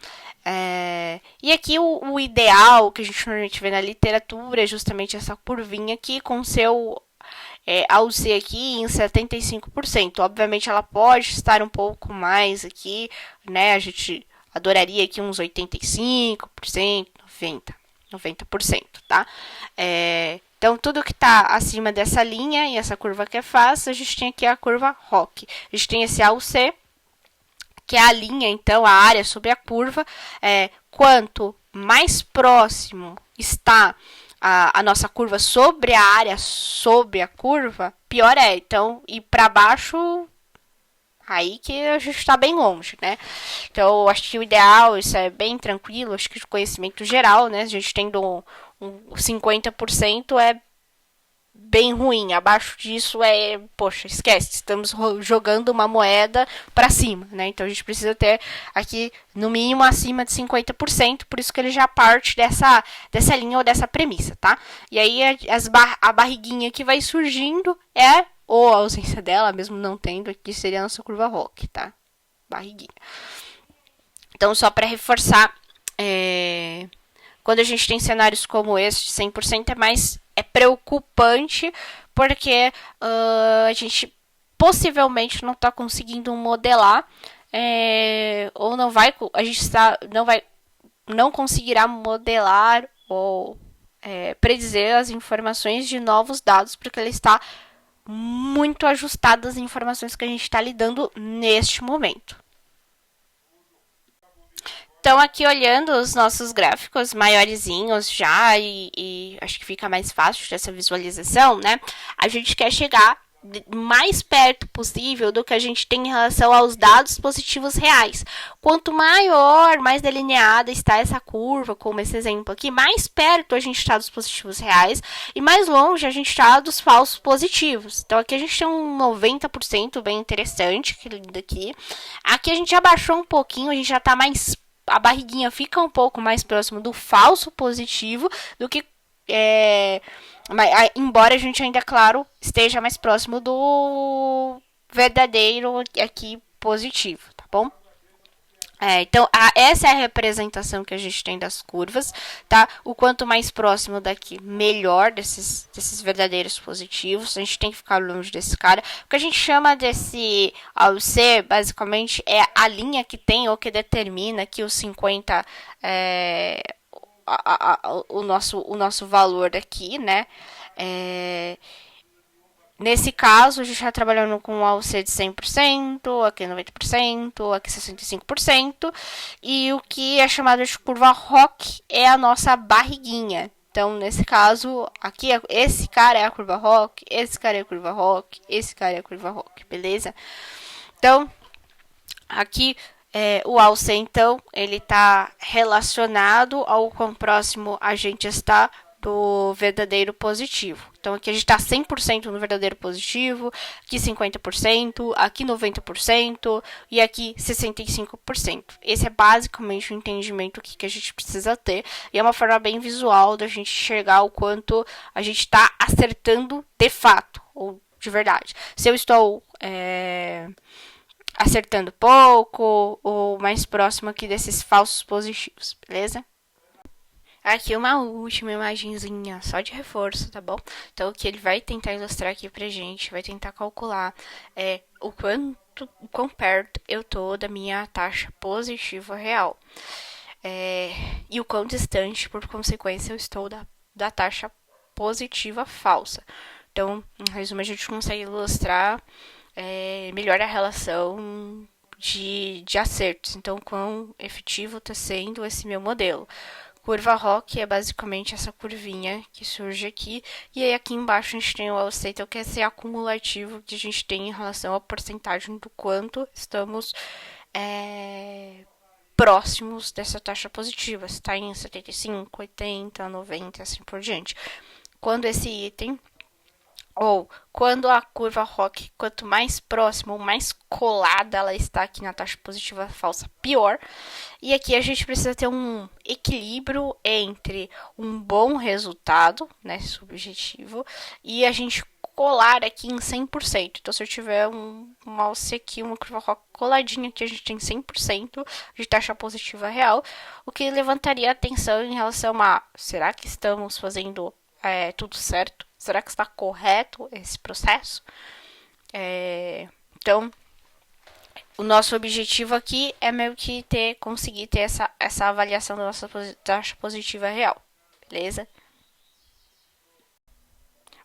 E aqui o ideal que a gente normalmente vê na literatura é justamente essa curvinha aqui com seu AUC aqui em 75%. Obviamente ela pode estar um pouco mais aqui, né? A gente adoraria aqui uns 85%, 90%, tá? Então, tudo que está acima dessa linha e essa curva que é fácil, a gente tem aqui a curva ROC. A gente tem esse AUC, que é a linha, então, a área sobre a curva. Quanto mais próximo está a nossa curva sobre a área sobre a curva, pior é. Então, ir para baixo, aí que a gente está bem longe, né? Então, eu acho que o ideal, isso é bem tranquilo, acho que de conhecimento geral, né? A gente tendo um 50% é bem ruim. Abaixo disso poxa, esquece, estamos jogando uma moeda para cima, né? Então, a gente precisa ter aqui, no mínimo, acima de 50%, por isso que ele já parte dessa linha ou dessa premissa, tá? E aí, a barriguinha que vai surgindo ou a ausência dela, mesmo não tendo, aqui seria a nossa curva ROC, tá? Barriguinha. Então, só para reforçar, quando a gente tem cenários como esse de 100%, é preocupante, porque a gente possivelmente não está conseguindo modelar, ou não conseguirá modelar ou predizer as informações de novos dados, porque ele está muito ajustado às informações que a gente está lidando neste momento. Então, aqui olhando os nossos gráficos maiorzinhos já, e acho que fica mais fácil dessa visualização, né? A gente quer chegar mais perto possível do que a gente tem em relação aos dados positivos reais. Quanto maior, mais delineada está essa curva, como esse exemplo aqui, mais perto a gente está dos positivos reais e mais longe a gente está dos falsos positivos. Então, aqui a gente tem um 90% bem interessante, que lindo aqui. Aqui a gente já baixou um pouquinho, a gente já está mais... A barriguinha fica um pouco mais próximo do falso positivo do que... embora a gente ainda, claro, esteja mais próximo do verdadeiro aqui positivo, tá bom? Então, essa é a representação que a gente tem das curvas, tá? O quanto mais próximo daqui, melhor desses verdadeiros positivos. A gente tem que ficar longe desse cara. O que a gente chama desse AUC, basicamente, é a linha que tem ou que determina que os 50... o nosso valor aqui, né? Nesse caso, a gente está trabalhando com um AUC de 100%, aqui 90%, aqui 65%, e o que é chamado de curva ROC é a nossa barriguinha. Então, nesse caso, aqui, esse cara é a curva ROC, esse cara é a curva ROC, esse cara é a curva ROC, beleza? Então, aqui O alce, então, ele está relacionado ao quão próximo a gente está do verdadeiro positivo. Então, aqui a gente está 100% no verdadeiro positivo, aqui 50%, aqui 90% e aqui 65%. Esse é basicamente o entendimento que a gente precisa ter. E é uma forma bem visual da gente enxergar o quanto a gente está acertando de fato, ou de verdade. Se eu estou acertando pouco ou mais próximo aqui desses falsos positivos, beleza? Aqui uma última imagenzinha só de reforço, tá bom? Então, o que ele vai tentar ilustrar aqui pra gente, vai tentar calcular o quão perto eu tô da minha taxa positiva real. E o quão distante, por consequência, eu estou da taxa positiva falsa. Então, em resumo, a gente consegue ilustrar melhor a relação de acertos. Então, quão efetivo está sendo esse meu modelo. Curva ROC é basicamente essa curvinha que surge aqui. E aí aqui embaixo a gente tem o L-State, que é esse acumulativo que a gente tem em relação à porcentagem do quanto estamos próximos dessa taxa positiva. Se está em 75, 80, 90, assim por diante. Quando esse item, ou quando a curva ROC, quanto mais próxima ou mais colada ela está aqui na taxa positiva falsa, pior. E aqui a gente precisa ter um equilíbrio entre um bom resultado, né, subjetivo, e a gente colar aqui em 100%. Então, se eu tiver um alce aqui, uma curva ROC coladinha aqui, a gente tem 100% de taxa positiva real, o que levantaria a atenção em relação a, será que estamos fazendo tudo certo? Será que está correto esse processo? Então, o nosso objetivo aqui é meio que conseguir ter essa avaliação da nossa taxa positiva real, beleza?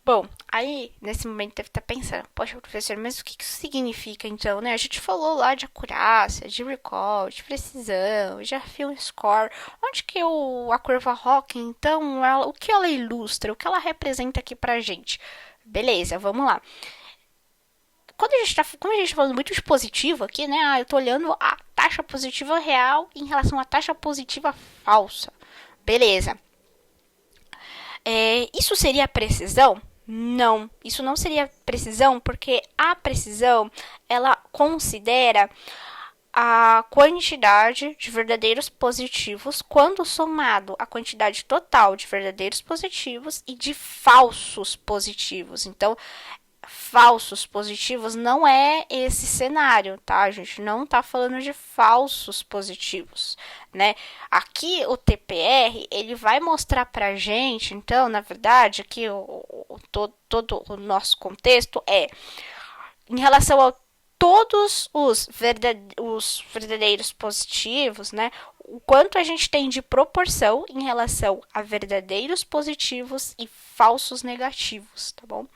Bom, aí, nesse momento, deve estar pensando, poxa, professor, mas o que isso significa, então, né? A gente falou lá de acurácia, de recall, de precisão, de field score. Onde que a curva ROC, então, o que ela ilustra, o que ela representa aqui pra gente? Beleza, vamos lá. Como a gente tá falando muito de positivo aqui, né? Eu tô olhando a taxa positiva real em relação à taxa positiva falsa. Beleza. Isso seria precisão? Não, isso não seria precisão, porque a precisão, ela considera a quantidade de verdadeiros positivos quando somado à quantidade total de verdadeiros positivos e de falsos positivos. Então, falsos positivos não é esse cenário, tá? A gente não tá falando de falsos positivos, né? Aqui o TPR, ele vai mostrar pra gente, então, na verdade, aqui todo o nosso contexto em relação a todos os verdadeiros positivos, né? O quanto a gente tem de proporção em relação a verdadeiros positivos e falsos negativos, tá bom?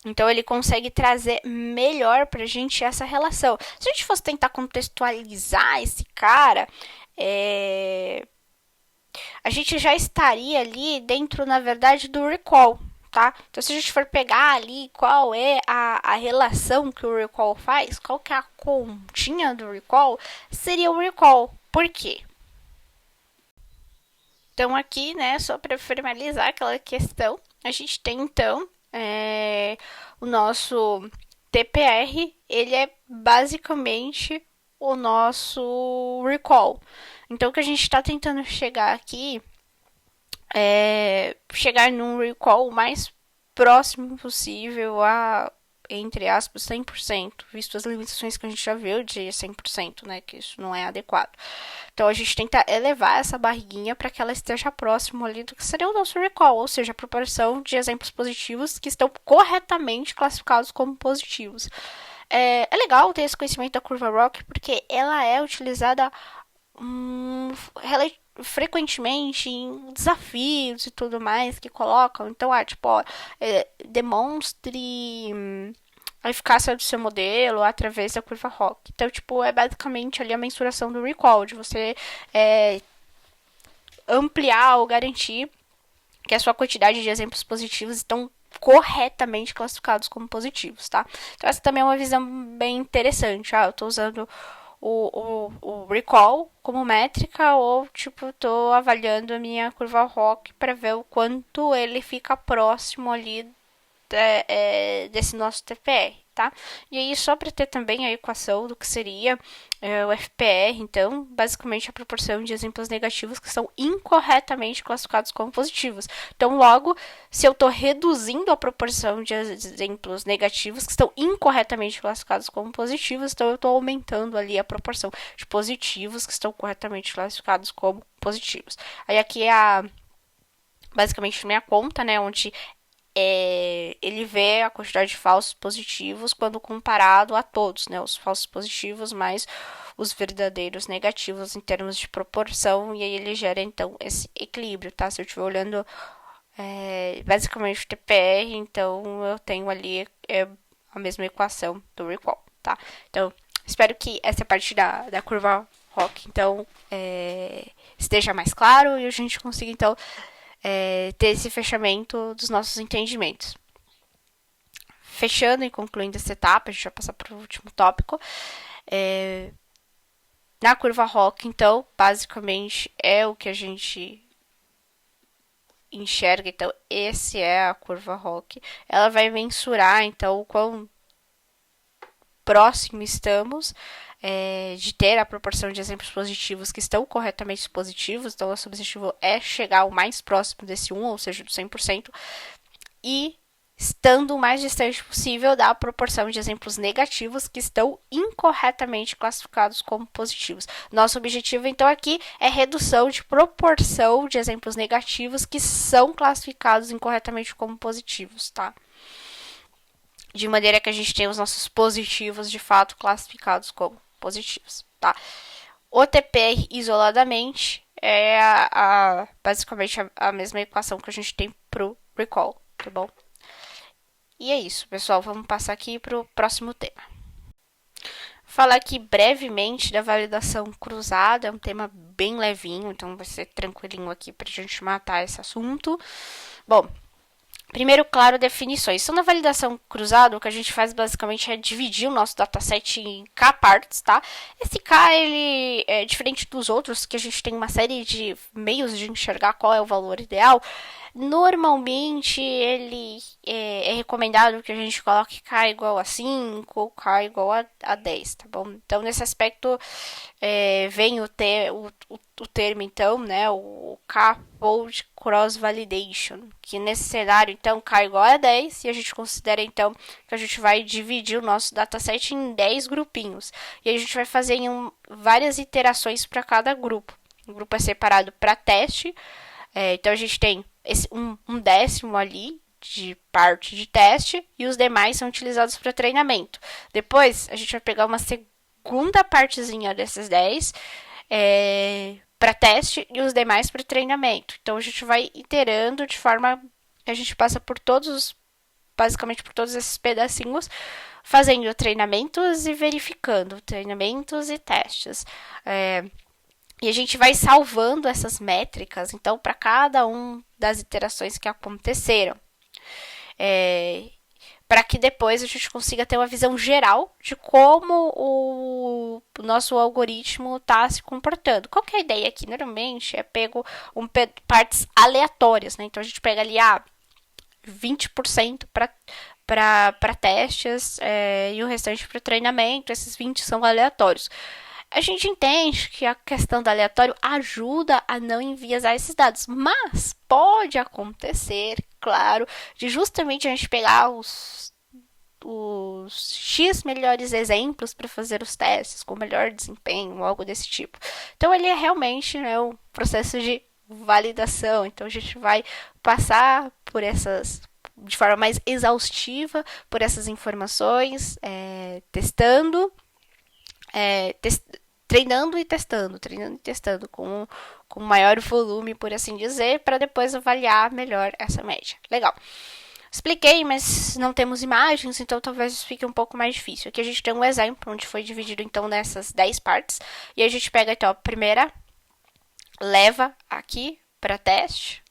Então, ele consegue trazer melhor pra gente essa relação. Se a gente fosse tentar contextualizar esse cara, a gente já estaria ali dentro, na verdade, do recall, tá? Então, se a gente for pegar ali qual é a relação que o recall faz, qual que é a continha do recall, seria o recall. Por quê? Então, aqui, né, só para formalizar aquela questão, a gente tem, então, o nosso TPR, ele é basicamente o nosso recall. Então, o que a gente está tentando chegar aqui é chegar num recall o mais próximo possível a, entre aspas, 100%, visto as limitações que a gente já viu de 100%, né, que isso não é adequado. Então, a gente tenta elevar essa barriguinha para que ela esteja próximo ali do que seria o nosso recall, ou seja, a proporção de exemplos positivos que estão corretamente classificados como positivos. É legal ter esse conhecimento da curva ROC, porque ela é utilizada frequentemente em desafios e tudo mais que colocam. Então, demonstre a eficácia do seu modelo através da curva ROC. Então, é basicamente ali a mensuração do recall, de você ampliar ou garantir que a sua quantidade de exemplos positivos estão corretamente classificados como positivos, tá? Então, essa também é uma visão bem interessante. Eu estou usando o recall como métrica ou, tipo, tô avaliando a minha curva ROC para ver o quanto ele fica próximo ali desse nosso TPR, tá? E aí, só para ter também a equação do que seria o FPR, então, basicamente a proporção de exemplos negativos que são incorretamente classificados como positivos. Então, logo, se eu estou reduzindo a proporção de exemplos negativos que estão incorretamente classificados como positivos, então eu estou aumentando ali a proporção de positivos que estão corretamente classificados como positivos. Aí aqui é basicamente minha conta, né, onde ele vê a quantidade de falsos positivos quando comparado a todos, né? Os falsos positivos mais os verdadeiros negativos em termos de proporção, e aí ele gera então esse equilíbrio, tá? Se eu estiver olhando basicamente o TPR, então eu tenho ali a mesma equação do recall, tá? Então, espero que essa parte da curva ROC, então, esteja mais claro e a gente consiga, então, ter esse fechamento dos nossos entendimentos. Fechando e concluindo essa etapa, a gente vai passar para o último tópico. Na curva ROC, então, basicamente é o que a gente enxerga. Então, esse é a curva ROC. Ela vai mensurar, então, o quão próximo estamos de ter a proporção de exemplos positivos que estão corretamente positivos. Então, nosso objetivo é chegar o mais próximo desse 1, ou seja, do 100%, e estando o mais distante possível da proporção de exemplos negativos que estão incorretamente classificados como positivos. Nosso objetivo, então, aqui é redução de proporção de exemplos negativos que são classificados incorretamente como positivos, tá? De maneira que a gente tenha os nossos positivos, de fato, classificados como positivos, tá? O TPR isoladamente é basicamente a mesma equação que a gente tem pro recall, tá bom? E é isso, pessoal. Vamos passar aqui para o próximo tema. Falar aqui brevemente da validação cruzada. É um tema bem levinho, então vai ser tranquilinho aqui para a gente matar esse assunto. Bom, primeiro, claro, definições. Então, na validação cruzada, o que a gente faz basicamente é dividir o nosso dataset em K partes, tá? Esse K, ele é diferente dos outros, que a gente tem uma série de meios de enxergar qual é o valor ideal. Normalmente, ele é recomendado que a gente coloque K igual a 5 ou K igual a 10, tá bom? Então, nesse aspecto, vem o termo, então, né, o K-fold cross-validation, que nesse cenário, então, K igual a 10, e a gente considera, então, que a gente vai dividir o nosso dataset em 10 grupinhos. E a gente vai fazer várias iterações para cada grupo. O grupo é separado para teste, então a gente tem um décimo ali de parte de teste, e os demais são utilizados para treinamento. Depois, a gente vai pegar uma segunda partezinha desses 10, para teste e os demais para treinamento. Então, a gente vai iterando de forma que a gente passa basicamente por todos esses pedacinhos, fazendo treinamentos e verificando, treinamentos e testes. E a gente vai salvando essas métricas, então, para cada um das iterações que aconteceram. Para que depois a gente consiga ter uma visão geral de como o nosso algoritmo está se comportando. Qual que é a ideia aqui? Normalmente é pego partes aleatórias, né? Então a gente pega ali 20% para testes e o restante para treinamento. Esses 20 são aleatórios. A gente entende que a questão do aleatório ajuda a não enviesar esses dados, mas pode acontecer, claro, de justamente a gente pegar os X melhores exemplos para fazer os testes com melhor desempenho, algo desse tipo. Então, ele é realmente, né, um processo de validação. Então, a gente vai passar por de forma mais exaustiva por essas informações, testando, treinando e testando com maior volume, por assim dizer, para depois avaliar melhor essa média. Legal. Expliquei, mas não temos imagens, então talvez fique um pouco mais difícil. Aqui a gente tem um exemplo onde foi dividido então nessas 10 partes, e a gente pega então a primeira, leva aqui para teste.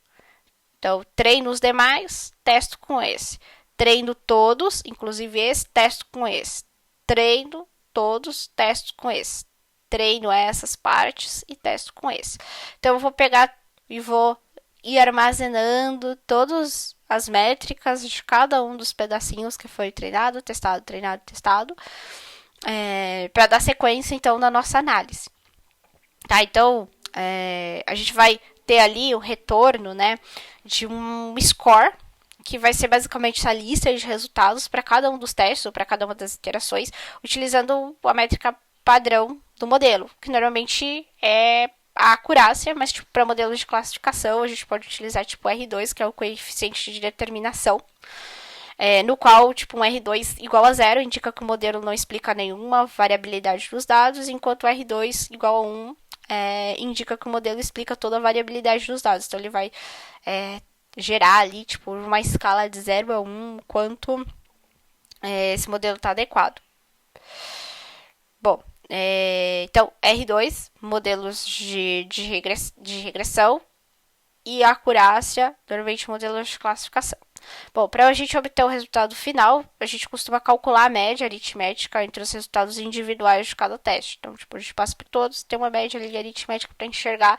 Então, treino os demais, testo com esse. Treino todos, inclusive esse, testo com esse. Treino todos, testo com esse. treino essas partes e testo com esse. Então eu vou pegar e vou ir armazenando todas as métricas de cada um dos pedacinhos que foi treinado, testado, para dar sequência então na nossa análise. Tá, então a gente vai ter ali o retorno, né, de um score, que vai ser basicamente essa lista de resultados para cada um dos testes ou para cada uma das iterações, utilizando a métrica padrão do modelo, que normalmente é a acurácia, mas tipo, para modelos de classificação a gente pode utilizar tipo R2, que é o coeficiente de determinação, no qual tipo, um R2 igual a 0 indica que o modelo não explica nenhuma variabilidade dos dados, enquanto o R2 igual a 1 indica que o modelo explica toda a variabilidade dos dados. Então ele vai gerar ali tipo, uma escala de 0 a 1 quanto esse modelo está adequado. Bom, então R2, modelos de regressão, e a acurácia, normalmente modelos de classificação. Bom, para a gente obter o resultado final, a gente costuma calcular a média aritmética entre os resultados individuais de cada teste. Então, tipo, a gente passa por todos, tem uma média ali aritmética para enxergar,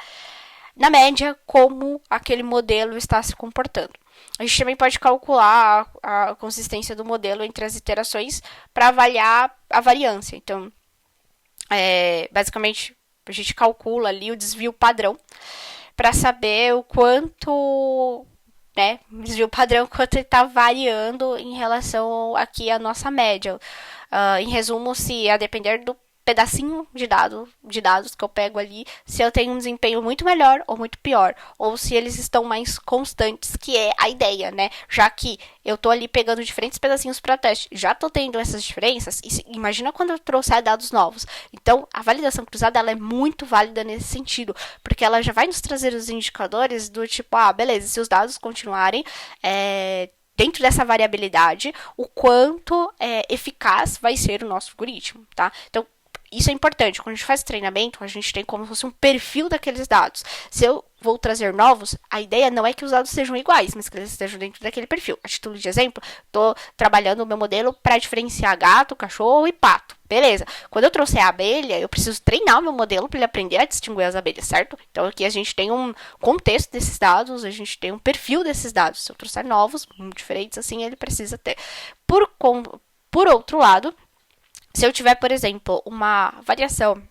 na média, como aquele modelo está se comportando. A gente também pode calcular a consistência do modelo entre as iterações para avaliar a variância. Então, basicamente, a gente calcula ali o desvio padrão para saber o quanto, né, desvio padrão, quanto ele está variando em relação aqui à nossa média. Em resumo, se a depender do pedacinho de dados que eu pego ali, se eu tenho um desempenho muito melhor ou muito pior, ou se eles estão mais constantes, que é a ideia, né? Já que eu tô ali pegando diferentes pedacinhos para teste, já tô tendo essas diferenças, e imagina quando eu trouxer dados novos. Então, a validação cruzada ela é muito válida nesse sentido, porque ela já vai nos trazer os indicadores do tipo, beleza, se os dados continuarem dentro dessa variabilidade, o quanto eficaz vai ser o nosso algoritmo, tá? Então, isso é importante. Quando a gente faz treinamento, a gente tem como se fosse um perfil daqueles dados. Se eu vou trazer novos, a ideia não é que os dados sejam iguais, mas que eles estejam dentro daquele perfil. A título de exemplo, estou trabalhando o meu modelo para diferenciar gato, cachorro e pato. Beleza. Quando eu trouxer a abelha, eu preciso treinar o meu modelo para ele aprender a distinguir as abelhas, certo? Então aqui a gente tem um contexto desses dados, a gente tem um perfil desses dados. Se eu trouxer novos, diferentes assim, ele precisa ter. Por outro lado, se eu tiver, por exemplo, uma variação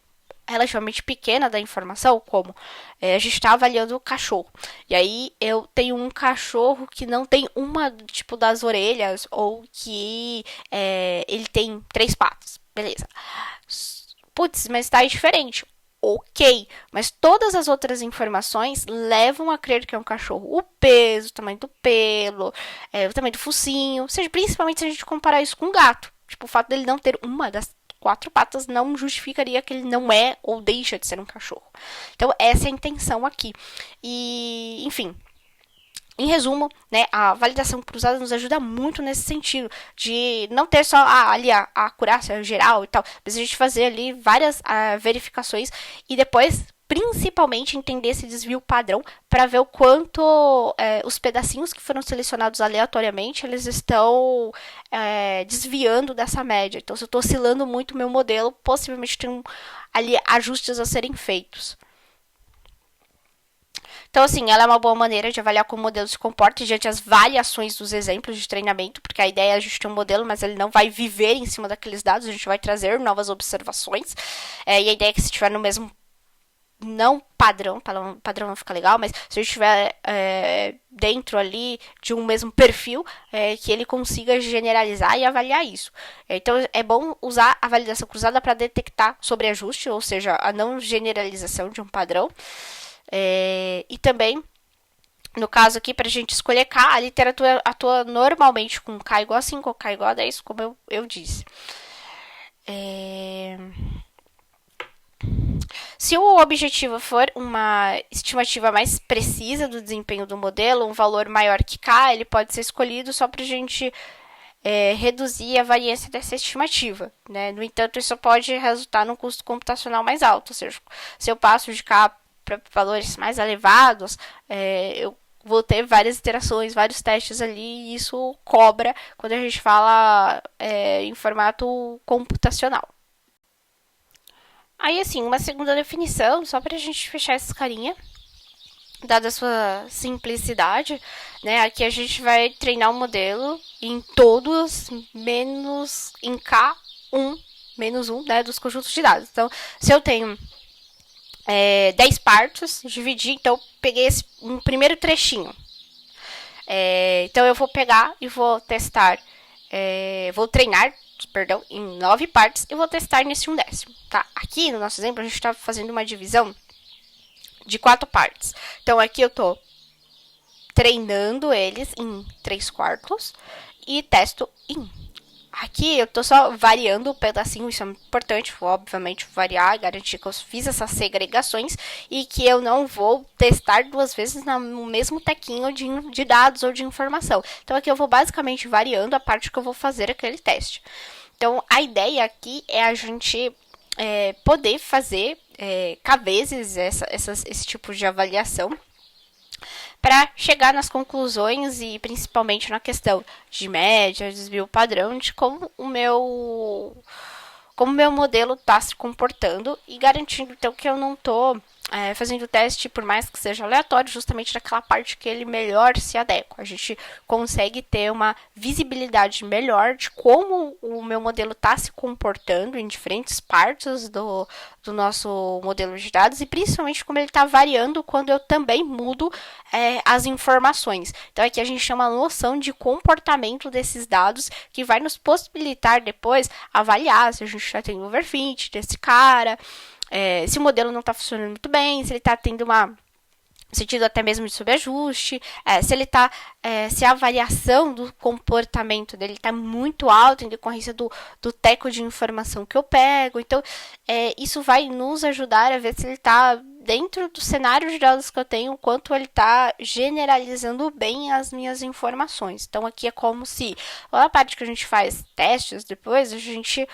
relativamente pequena da informação, como a gente está avaliando o cachorro, e aí eu tenho um cachorro que não tem uma tipo das orelhas, ou que ele tem 3 patas, beleza. Putz, mas está diferente. Ok, mas todas as outras informações levam a crer que é um cachorro. O peso, o tamanho do pelo, o tamanho do focinho, ou seja, principalmente se a gente comparar isso com um gato. Tipo, o fato dele não ter uma das 4 patas não justificaria que ele não é ou deixa de ser um cachorro. Então, essa é a intenção aqui. E, enfim, em resumo, né, a validação cruzada nos ajuda muito nesse sentido, de não ter só ali a acurácia geral e tal, mas a gente fazer ali várias verificações e depois, principalmente, entender esse desvio padrão para ver o quanto os pedacinhos que foram selecionados aleatoriamente, eles estão desviando dessa média. Então, se eu estou oscilando muito o meu modelo, possivelmente tem ali ajustes a serem feitos. Então, assim, ela é uma boa maneira de avaliar como o modelo se comporta diante das variações dos exemplos de treinamento, porque a ideia é a gente ter um modelo, mas ele não vai viver em cima daqueles dados, a gente vai trazer novas observações, e a ideia é que se estiver no mesmo, não padrão não fica legal, mas se a gente estiver dentro ali de um mesmo perfil, que ele consiga generalizar e avaliar isso. Então, é bom usar a validação cruzada para detectar sobreajuste, ou seja, a não generalização de um padrão. E também, no caso aqui, para a gente escolher K, a literatura atua normalmente com K igual a 5 ou K igual a 10, como eu disse. Se o objetivo for uma estimativa mais precisa do desempenho do modelo, um valor maior que K, ele pode ser escolhido só para a gente reduzir a variância dessa estimativa, né? No entanto, isso pode resultar num custo computacional mais alto, ou seja, se eu passo de K para valores mais elevados, eu vou ter várias iterações, vários testes ali, e isso cobra quando a gente fala em formato computacional. Aí, assim, uma segunda definição, só pra gente fechar essa carinha, dada a sua simplicidade, né? Aqui a gente vai treinar o modelo em todos, menos em K1, menos um, né, dos conjuntos de dados. Então, se eu tenho 10 partes, dividi, então peguei um primeiro trechinho. Então eu vou pegar e vou testar, vou treinar, perdão, em 9 partes e vou testar nesse 1/10. Tá? Aqui no nosso exemplo a gente está fazendo uma divisão de 4 partes. Então aqui eu estou treinando eles em 3/4 e testo em. Aqui eu tô só variando o pedacinho, isso é importante, vou obviamente variar, garantir que eu fiz essas segregações e que eu não vou testar 2 vezes no mesmo tequinho de dados ou de informação. Então aqui eu vou basicamente variando a parte que eu vou fazer aquele teste. Então a ideia aqui é a gente poder fazer vezes esse tipo de avaliação para chegar nas conclusões e principalmente na questão de média, desvio padrão, de como o meu modelo está se comportando e garantindo então que eu não estou fazendo o teste, por mais que seja aleatório, justamente naquela parte que ele melhor se adequa. A gente consegue ter uma visibilidade melhor de como o meu modelo está se comportando em diferentes partes do nosso modelo de dados e principalmente como ele está variando quando eu também mudo as informações. Então aqui a gente tem uma noção de comportamento desses dados que vai nos possibilitar depois avaliar se a gente está tendo overfit desse cara, se o modelo não está funcionando muito bem, se ele está tendo sentido até mesmo de subajuste, se ele tá, se a variação do comportamento dele está muito alta em decorrência do teco de informação que eu pego. Então, isso vai nos ajudar a ver se ele está dentro do cenário de dados que eu tenho, o quanto ele está generalizando bem as minhas informações. Então, aqui é como se a parte que a gente faz testes depois, a gente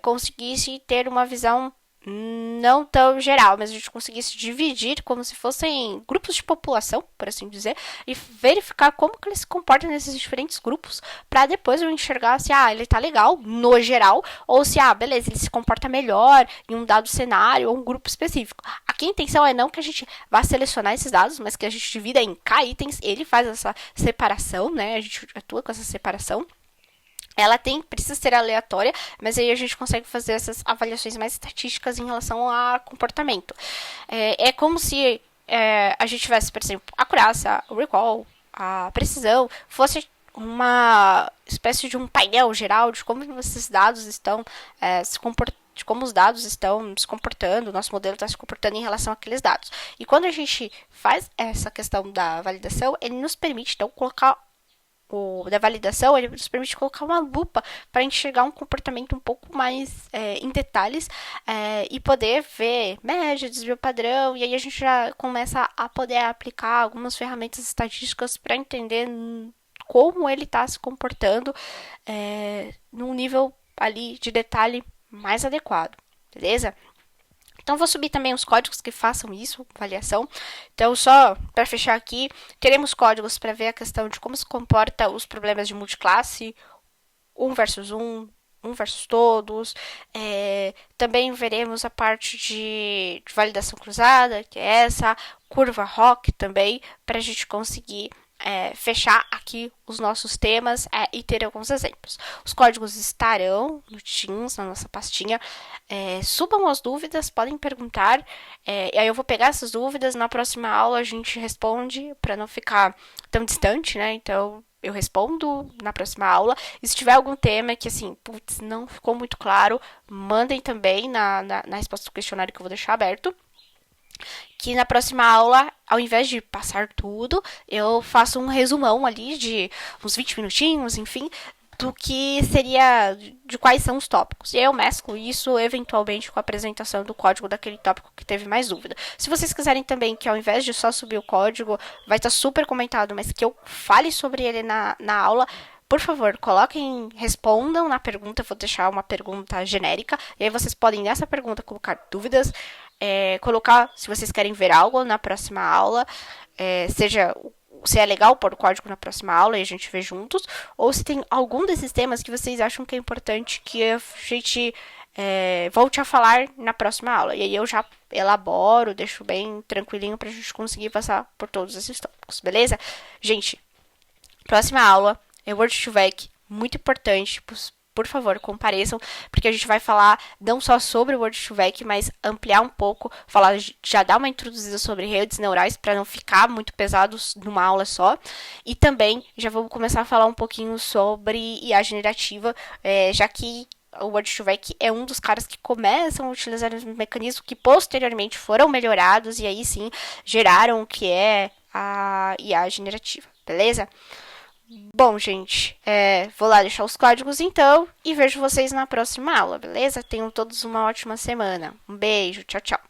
conseguisse ter uma visão não tão geral, mas a gente conseguisse dividir como se fossem grupos de população, por assim dizer, e verificar como que ele se comporta nesses diferentes grupos, para depois eu enxergar se ele tá legal no geral, ou se, beleza, ele se comporta melhor em um dado cenário ou um grupo específico. Aqui a intenção é não que a gente vá selecionar esses dados, mas que a gente divida em K itens, ele faz essa separação, né, a gente atua com essa separação. Ela precisa ser aleatória, mas aí a gente consegue fazer essas avaliações mais estatísticas em relação a comportamento. É como se a gente tivesse, por exemplo, a acurácia, o recall, a precisão, fosse uma espécie de um painel geral de como esses dados estão se comportando, de como os dados estão se comportando, o nosso modelo está se comportando em relação àqueles dados. E quando a gente faz essa questão da validação, ele nos permite, então, colocar da validação, ele nos permite colocar uma lupa para enxergar um comportamento um pouco mais em detalhes e poder ver média, desvio padrão, e aí a gente já começa a poder aplicar algumas ferramentas estatísticas para entender como ele está se comportando num nível ali de detalhe mais adequado, beleza? Então, vou subir também os códigos que façam isso, avaliação. Então, só para fechar aqui, teremos códigos para ver a questão de como se comporta os problemas de multiclasse, um versus todos. Também veremos a parte de validação cruzada, que é essa, curva ROC também, para a gente conseguir fechar aqui os nossos temas e ter alguns exemplos. Os códigos estarão no Teams, na nossa pastinha. Subam as dúvidas, podem perguntar. E aí eu vou pegar essas dúvidas. Na próxima aula a gente responde para não ficar tão distante, né? Então eu respondo na próxima aula. E se tiver algum tema que, assim, não ficou muito claro, mandem também na resposta do questionário que eu vou deixar aberto. Que na próxima aula, ao invés de passar tudo, eu faço um resumão ali de uns 20 minutinhos, enfim, do que seria, de quais são os tópicos. E aí eu mesclo isso, eventualmente, com a apresentação do código daquele tópico que teve mais dúvida. Se vocês quiserem também que ao invés de só subir o código, vai estar super comentado, mas que eu fale sobre ele na aula, por favor, respondam na pergunta, eu vou deixar uma pergunta genérica, e aí vocês podem nessa pergunta colocar dúvidas, colocar se vocês querem ver algo na próxima aula, se é legal pôr o código na próxima aula e a gente vê juntos, ou se tem algum desses temas que vocês acham que é importante que a gente volte a falar na próxima aula. E aí eu já elaboro, deixo bem tranquilinho pra gente conseguir passar por todos esses tópicos, beleza? Gente, próxima aula é Word to Vec, muito importante, por favor, compareçam, porque a gente vai falar não só sobre o Word to Vec, mas ampliar um pouco, falar, já dar uma introduzida sobre redes neurais para não ficar muito pesado numa aula só. E também já vamos começar a falar um pouquinho sobre IA generativa, já que o Word to Vec é um dos caras que começam a utilizar os mecanismos que posteriormente foram melhorados e aí sim geraram o que é a IA generativa, beleza? Bom, gente, vou lá deixar os códigos então e vejo vocês na próxima aula, beleza? Tenham todos uma ótima semana. Um beijo, tchau, tchau.